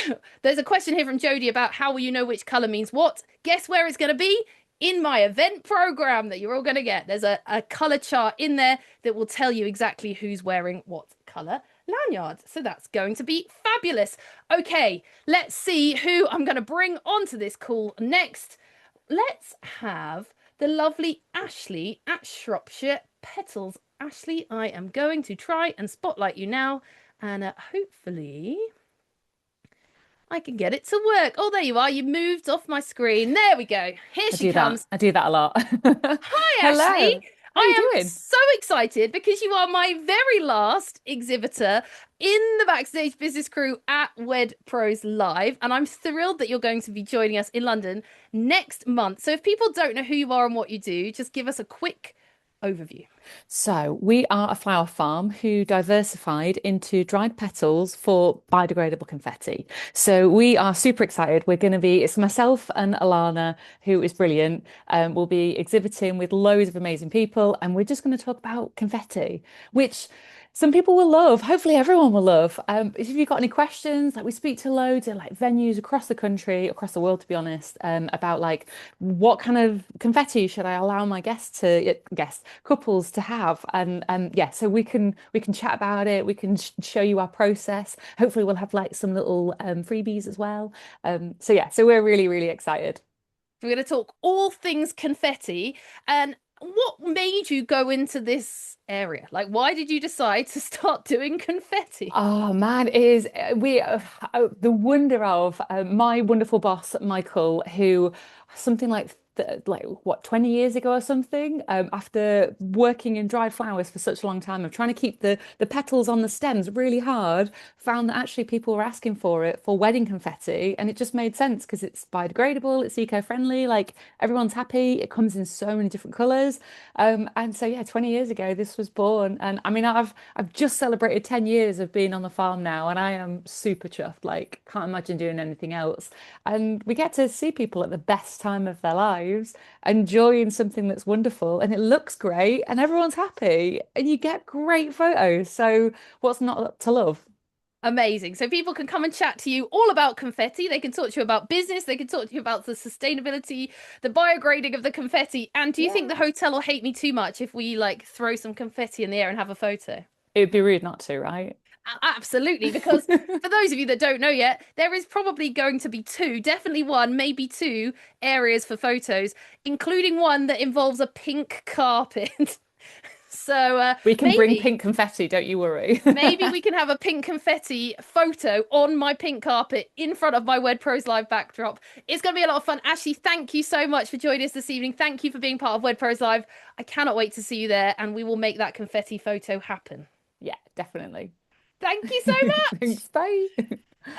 there's a question here from Jody about how will you know which color means what? Guess where it's going to be? In my event program that you're all going to get. There's a color chart in there that will tell you exactly who's wearing what color lanyard. So that's going to be fabulous. Okay, let's see who I'm going to bring onto this call next. Let's have the lovely Ashley at Shropshire Petals. Ashley, I am going to try and spotlight you now, and hopefully I can get it to work. Oh, there you are. You moved off my screen. There we go. Here she comes. I do that a lot. Hi, Hello. Ashley. How are you I am doing? so excited because you are my very last exhibitor in the Backstage Business Crew at Wed Pros Live. And I'm thrilled that you're going to be joining us in London next month. So if people don't know who you are and what you do, just give us a quick overview. So we are a flower farm who diversified into dried petals for biodegradable confetti. So we are super excited. It's myself and Alana, who is brilliant. We'll be exhibiting with loads of amazing people, and we're just going to talk about confetti, which some people will love. Hopefully everyone will love. If you've got any questions, like we speak to loads of like venues across the country, across the world, to be honest, about like what kind of confetti should I allow my couples to have, and yeah, so we can chat about it. We can show you our process. Hopefully we'll have like some little freebies as well. So yeah, so we're really excited. We're going to talk all things confetti. And what made you go into this area? Like, why did you decide to start doing confetti? Oh man, the wonder of my wonderful boss, Michael, who something like 20 years ago or something, after working in dried flowers for such a long time of trying to keep the petals on the stems really hard, found that actually people were asking for it for wedding confetti, and it just made sense because it's biodegradable, it's eco-friendly, like everyone's happy, it comes in so many different colors, and so yeah, 20 years ago this was born. And I mean, I've just celebrated 10 years of being on the farm now, and I am super chuffed, like can't imagine doing anything else. And we get to see people at the best time of their lives enjoying something that's wonderful, and it looks great and everyone's happy and you get great photos. So what's not to love? Amazing. So people can come and chat to you all about confetti. They can talk to you about business. They can talk to you about the sustainability, the biograding of the confetti. And do you think the hotel will hate me too much if we like throw some confetti in the air and have a photo? It'd be rude not to, right? Absolutely, because for those of you that don't know yet, there is probably going to be definitely one, maybe two areas for photos, including one that involves a pink carpet. So we can bring pink confetti, don't you worry. Maybe we can have a pink confetti photo on my pink carpet in front of my Wed Pros Live backdrop. It's going to be a lot of fun. Ashley, thank you so much for joining us this evening. Thank you for being part of Wed Pros Live. I cannot wait to see you there, and we will make that confetti photo happen. Yeah, definitely. Thank you so much. Thanks, bye.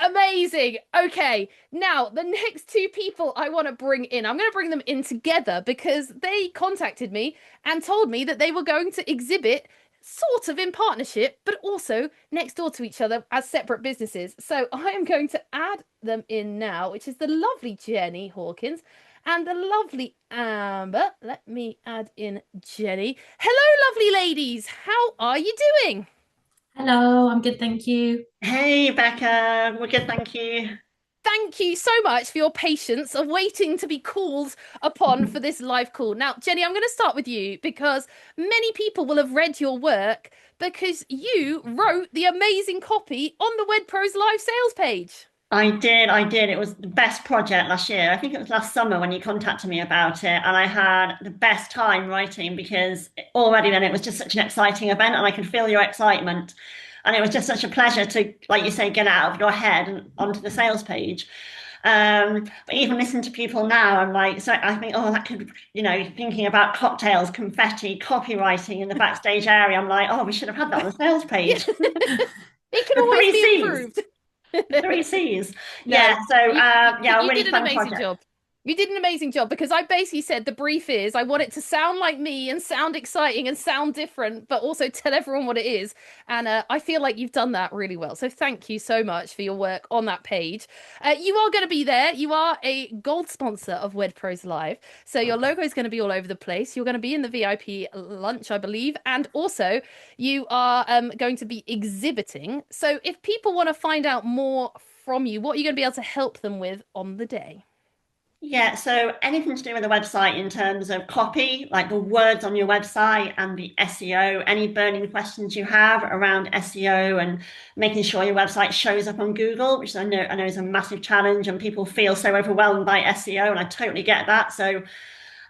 Amazing. Okay, now the next two people I want to bring in, I'm going to bring them in together because they contacted me and told me that they were going to exhibit sort of in partnership, but also next door to each other as separate businesses. So I am going to add them in now, which is the lovely Jenny Hawkins and the lovely Amber. Let me add in Jenny. Hello, lovely ladies. How are you doing? Hello, I'm good, thank you. Hey, Becca, we're good, thank you. Thank you so much for your patience of waiting to be called upon for this live call. Now, Jenny, I'm going to start with you because many people will have read your work because you wrote the amazing copy on the Wed Pros Live sales page. I did. It was the best project last year. I think it was last summer when you contacted me about it, and I had the best time writing because already then it was just such an exciting event, and I could feel your excitement. And it was just such a pleasure to, like you say, get out of your head and onto the sales page. But even listening to people now, I'm like, so I think, oh, that could, thinking about cocktails, confetti, copywriting in the backstage area. I'm like, oh, we should have had that on the sales page. It can always be improved. The 3 C's. Yeah. So you really did an fun amazing project. job. You did an amazing job because I basically said the brief is I want it to sound like me and sound exciting and sound different, but also tell everyone what it is. And I feel like you've done that really well. So thank you so much for your work on that page. You are going to be there. You are a gold sponsor of Wed Pros Live. So your logo is going to be all over the place. You're going to be in the VIP lunch, I believe. And also you are going to be exhibiting. So if people want to find out more from you, what are you going to be able to help them with on the day? Yeah, so anything to do with the website in terms of copy, like the words on your website and the SEO, any burning questions you have around SEO and making sure your website shows up on Google, which I know is a massive challenge, and people feel so overwhelmed by SEO, and I totally get that. So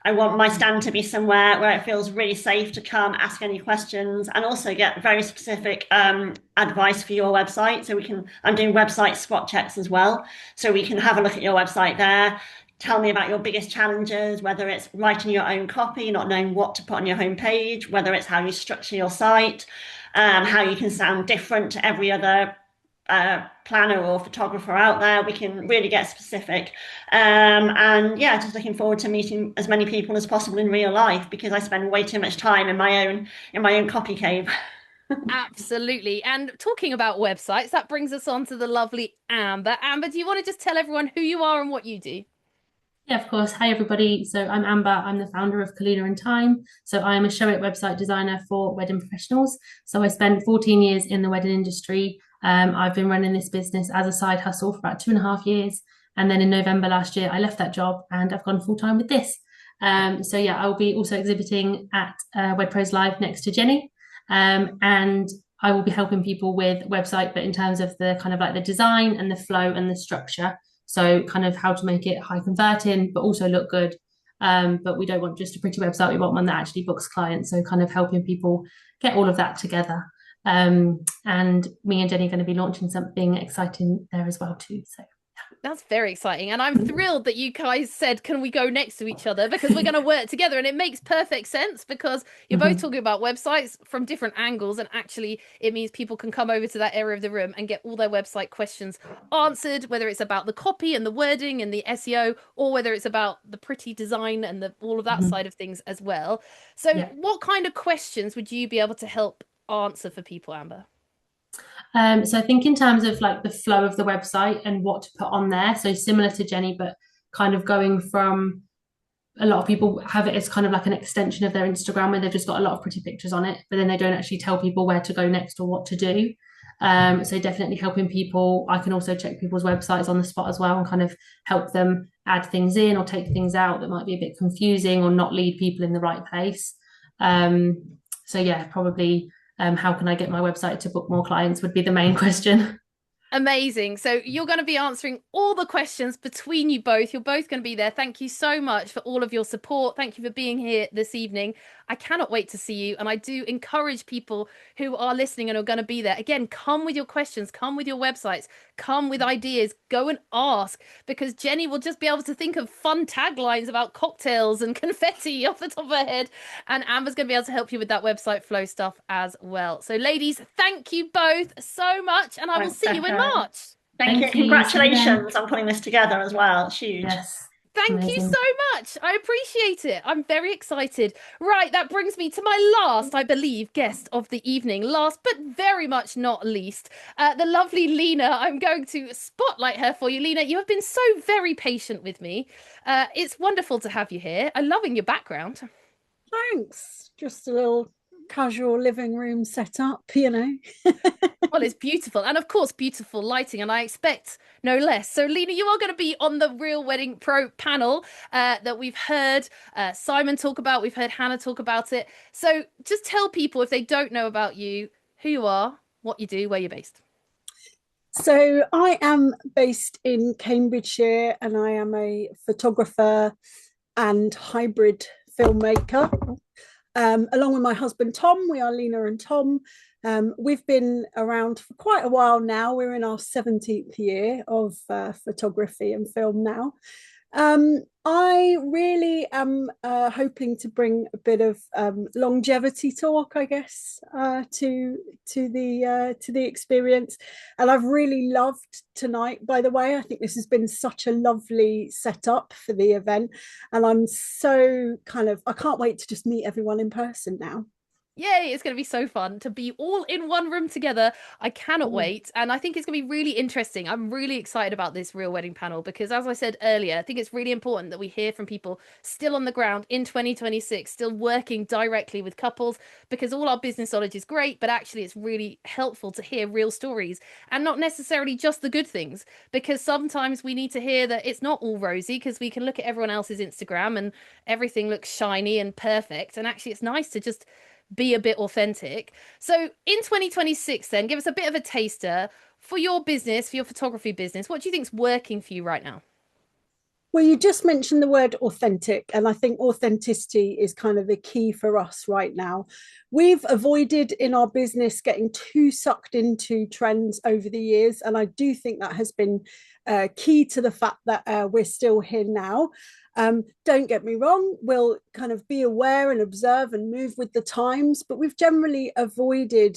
I want my stand to be somewhere where it feels really safe to come ask any questions and also get very specific advice for your website. So I'm doing website spot checks as well. So we can have a look at your website there. Tell me about your biggest challenges, whether it's writing your own copy, not knowing what to put on your homepage, whether it's how you structure your site, how you can sound different to every other planner or photographer out there. We can really get specific. And yeah, just looking forward to meeting as many people as possible in real life because I spend way too much time in my own copy cave. Absolutely. And talking about websites, that brings us on to the lovely Amber. Amber, do you want to just tell everyone who you are and what you do? Yeah, of course. Hi, everybody. So I'm Amber. I'm the founder of Kalina in Time. So I am a Show It website designer for wedding professionals. So I spent 14 years in the wedding industry. I've been running this business as a side hustle for about 2.5 years. And then in November last year, I left that job and I've gone full time with this. So yeah, I'll be also exhibiting at Wed Pros Live next to Jenny. And I will be helping people with website, but in terms of the kind of like the design and the flow and the structure. So kind of how to make it high converting, but also look good. But we don't want just a pretty website. We want one that actually books clients. So kind of helping people get all of that together. And me and Jenny are going to be launching something exciting there as well too. So That's very exciting. And I'm thrilled that you guys said, can we go next to each other? Because we're going to work together. And it makes perfect sense because you're both talking about websites from different angles. And actually, it means people can come over to that area of the room and get all their website questions answered, whether it's about the copy and the wording and the SEO, or whether it's about the pretty design and all of that side of things as well. So what kind of questions would you be able to help answer for people, Amber? So I think in terms of like the flow of the website and what to put on there, so similar to Jenny, but kind of going from a lot of people have it as kind of like an extension of their Instagram where they've just got a lot of pretty pictures on it, but then they don't actually tell people where to go next or what to do. So definitely helping people. I can also check people's websites on the spot as well and kind of help them add things in or take things out that might be a bit confusing or not lead people in the right place. So yeah, probably how can I get my website to book more clients would be the main question. Amazing. So you're going to be answering all the questions between you both. You're both going to be there. Thank you so much for all of your support. Thank you for being here this evening. I cannot wait to see you. And I do encourage people who are listening and are going to be there. Again, come with your questions, come with your websites, come with ideas, go and ask, because Jenny will just be able to think of fun taglines about cocktails and confetti off the top of her head. And Amber's going to be able to help you with that website flow stuff as well. So ladies, thank you both so much. And I will see you in March. Thank you. Congratulations on putting this together as well. It's huge. Yes. Thank you so much. I appreciate it. I'm very excited. Right, that brings me to my last, I believe, guest of the evening. Last, but very much not least, the lovely Lena. I'm going to spotlight her for you. Lena, you have been so very patient with me. It's wonderful to have you here. I'm loving your background. Thanks. Just a little casual living room setup, you know. Well, it's beautiful. And of course, beautiful lighting. And I expect no less. So, Lena, you are going to be on the Real Wedding Pro panel that we've heard Simon talk about. We've heard Hannah talk about it. So just tell people, if they don't know about you, who you are, what you do, where you're based. So I am based in Cambridgeshire and I am a photographer and hybrid filmmaker. Along with my husband, Tom, we are Lena and Tom. We've been around for quite a while now. We're in our 17th year of photography and film now. I really am hoping to bring a bit of longevity talk, I guess, to the experience, and I've really loved tonight. By the way, I think this has been such a lovely setup for the event, and I'm so I can't wait to just meet everyone in person now. Yay, it's going to be so fun to be all in one room together. I cannot wait. And I think it's going to be really interesting. I'm really excited about this Real Wedding panel because, as I said earlier, I think it's really important that we hear from people still on the ground in 2026, still working directly with couples, because all our business knowledge is great, but actually it's really helpful to hear real stories and not necessarily just the good things, because sometimes we need to hear that it's not all rosy, because we can look at everyone else's Instagram and everything looks shiny and perfect. And actually, it's nice to just be a bit authentic. So in 2026, then give us a bit of a taster for your business, for your photography business. What do you think's working for you right now? Well, you just mentioned the word authentic, and I think authenticity is kind of the key for us right now. We've avoided in our business getting too sucked into trends over the years, and I do think that has been key to the fact that we're still here now. Don't get me wrong, we'll kind of be aware and observe and move with the times, but we've generally avoided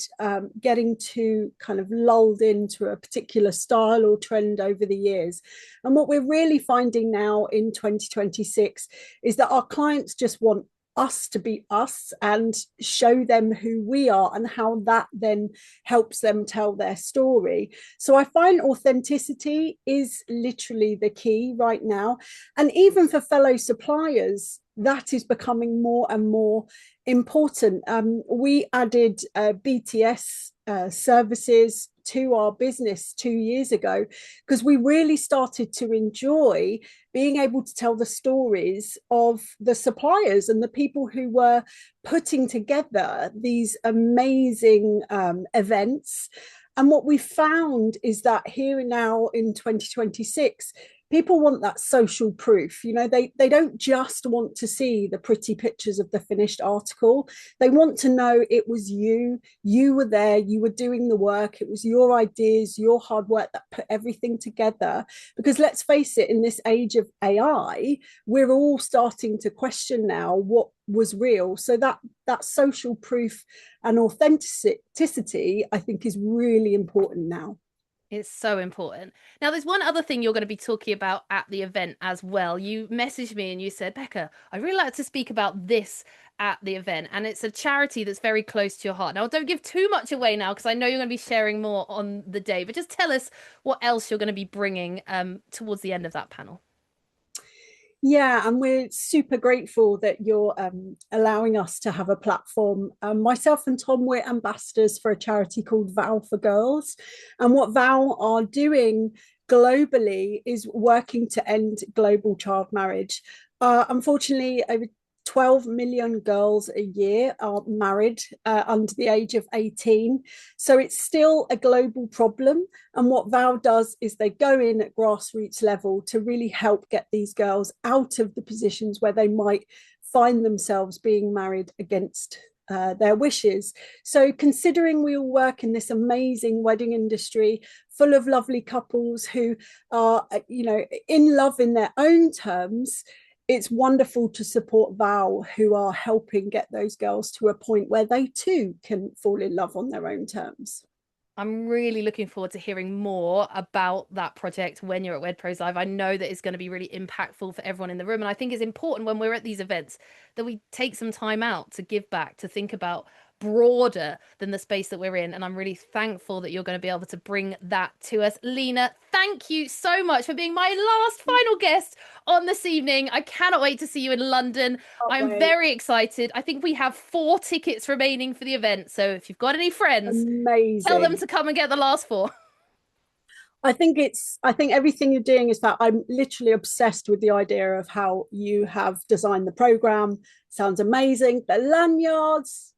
getting too kind of lulled into a particular style or trend over the years. And what we're really finding now in 2026 is that our clients just want us to be us and show them who we are and how that then helps them tell their story. So I find authenticity is literally the key right now. And even for fellow suppliers, that is becoming more and more important. We added BTS services to our business 2 years ago because we really started to enjoy being able to tell the stories of the suppliers and the people who were putting together these amazing events. And what we found is that here and now in 2026, people want that social proof. You know, they don't just want to see the pretty pictures of the finished article. They want to know it was you were there, you were doing the work, it was your ideas, your hard work that put everything together. Because let's face it, in this age of AI, we're all starting to question now what was real. So that social proof and authenticity, I think, is really important now. It's so important. Now, there's one other thing you're going to be talking about at the event as well. You messaged me and you said, Becca, I'd really like to speak about this at the event. And it's a charity that's very close to your heart. Now, don't give too much away now, because I know you're going to be sharing more on the day, but just tell us what else you're going to be bringing towards the end of that panel. Yeah, and we're super grateful that you're allowing us to have a platform. Myself and Tom, we're ambassadors for a charity called Vow for Girls. And what Vow are doing globally is working to end global child marriage. Unfortunately, over 12 million girls a year are married under the age of 18. So it's still a global problem. And what Vow does is they go in at grassroots level to really help get these girls out of the positions where they might find themselves being married against their wishes. So considering we all work in this amazing wedding industry full of lovely couples who are, in love in their own terms, it's wonderful to support Vow, who are helping get those girls to a point where they too can fall in love on their own terms. I'm really looking forward to hearing more about that project when you're at WedPros Live. I know that it's going to be really impactful for everyone in the room. And I think it's important when we're at these events that we take some time out to give back, to think about broader than the space that we're in. And I'm really thankful that you're going to be able to bring that to us. Lena, thank you so much for being my last final guest on this evening. I cannot wait to see you in London. I'm very excited. I think we have 4 tickets remaining for the event. So if you've got any friends, tell them to come and get the last 4. I think everything you're doing is that I'm literally obsessed with the idea of how you have designed the program. Sounds amazing. The lanyards.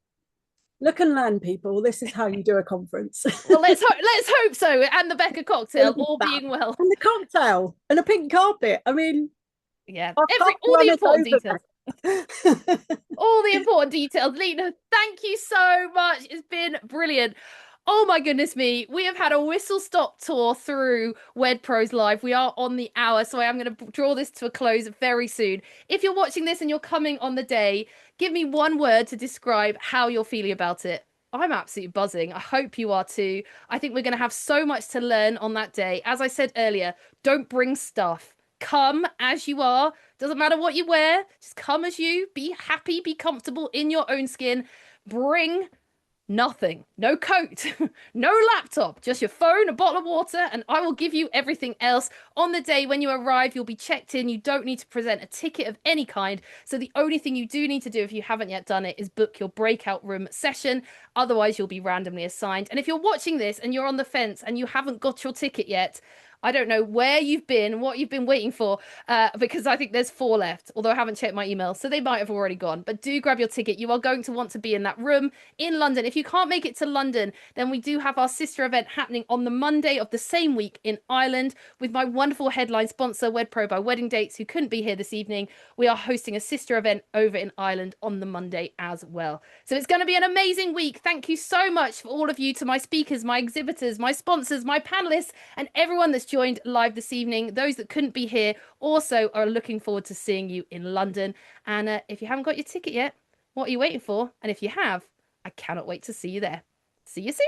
Look and learn, people. This is how you do a conference. Well, let's hope so. And the Becca cocktail, all being well. And the cocktail and a pink carpet. I mean, yeah, all the important details. All the important details. Lena, thank you so much. It's been brilliant. Oh my goodness me. We have had a whistle stop tour through Wed Pros Live. We are on the hour, so I am going to draw this to a close very soon. If you're watching this and you're coming on the day, give me one word to describe how you're feeling about it. I'm absolutely buzzing. I hope you are too. I think we're going to have so much to learn on that day. As I said earlier, don't bring stuff. Come as you are. Doesn't matter what you wear. Just come as you. Be happy, be comfortable in your own skin. Bring nothing. No coat, no laptop, just your phone, a bottle of water, and I will give you everything else. On the day when you arrive, you'll be checked in. You don't need to present a ticket of any kind. So the only thing you do need to do if you haven't yet done it is book your breakout room session. Otherwise, you'll be randomly assigned. And if you're watching this and you're on the fence and you haven't got your ticket yet, I don't know where you've been, what you've been waiting for, because I think there's 4 left, although I haven't checked my email, so they might have already gone. But do grab your ticket. You are going to want to be in that room in London. If you can't make it to London, then we do have our sister event happening on the Monday of the same week in Ireland with my wonderful headline sponsor, WedPro by Wedding Dates, who couldn't be here this evening. We are hosting a sister event over in Ireland on the Monday as well. So it's going to be an amazing week. Thank you so much for all of you, to my speakers, my exhibitors, my sponsors, my panelists, and everyone that's joined live this evening. Those that couldn't be here also are looking forward to seeing you in London. And if you haven't got your ticket yet, what are you waiting for? And if you have, I cannot wait to see you there. See you soon.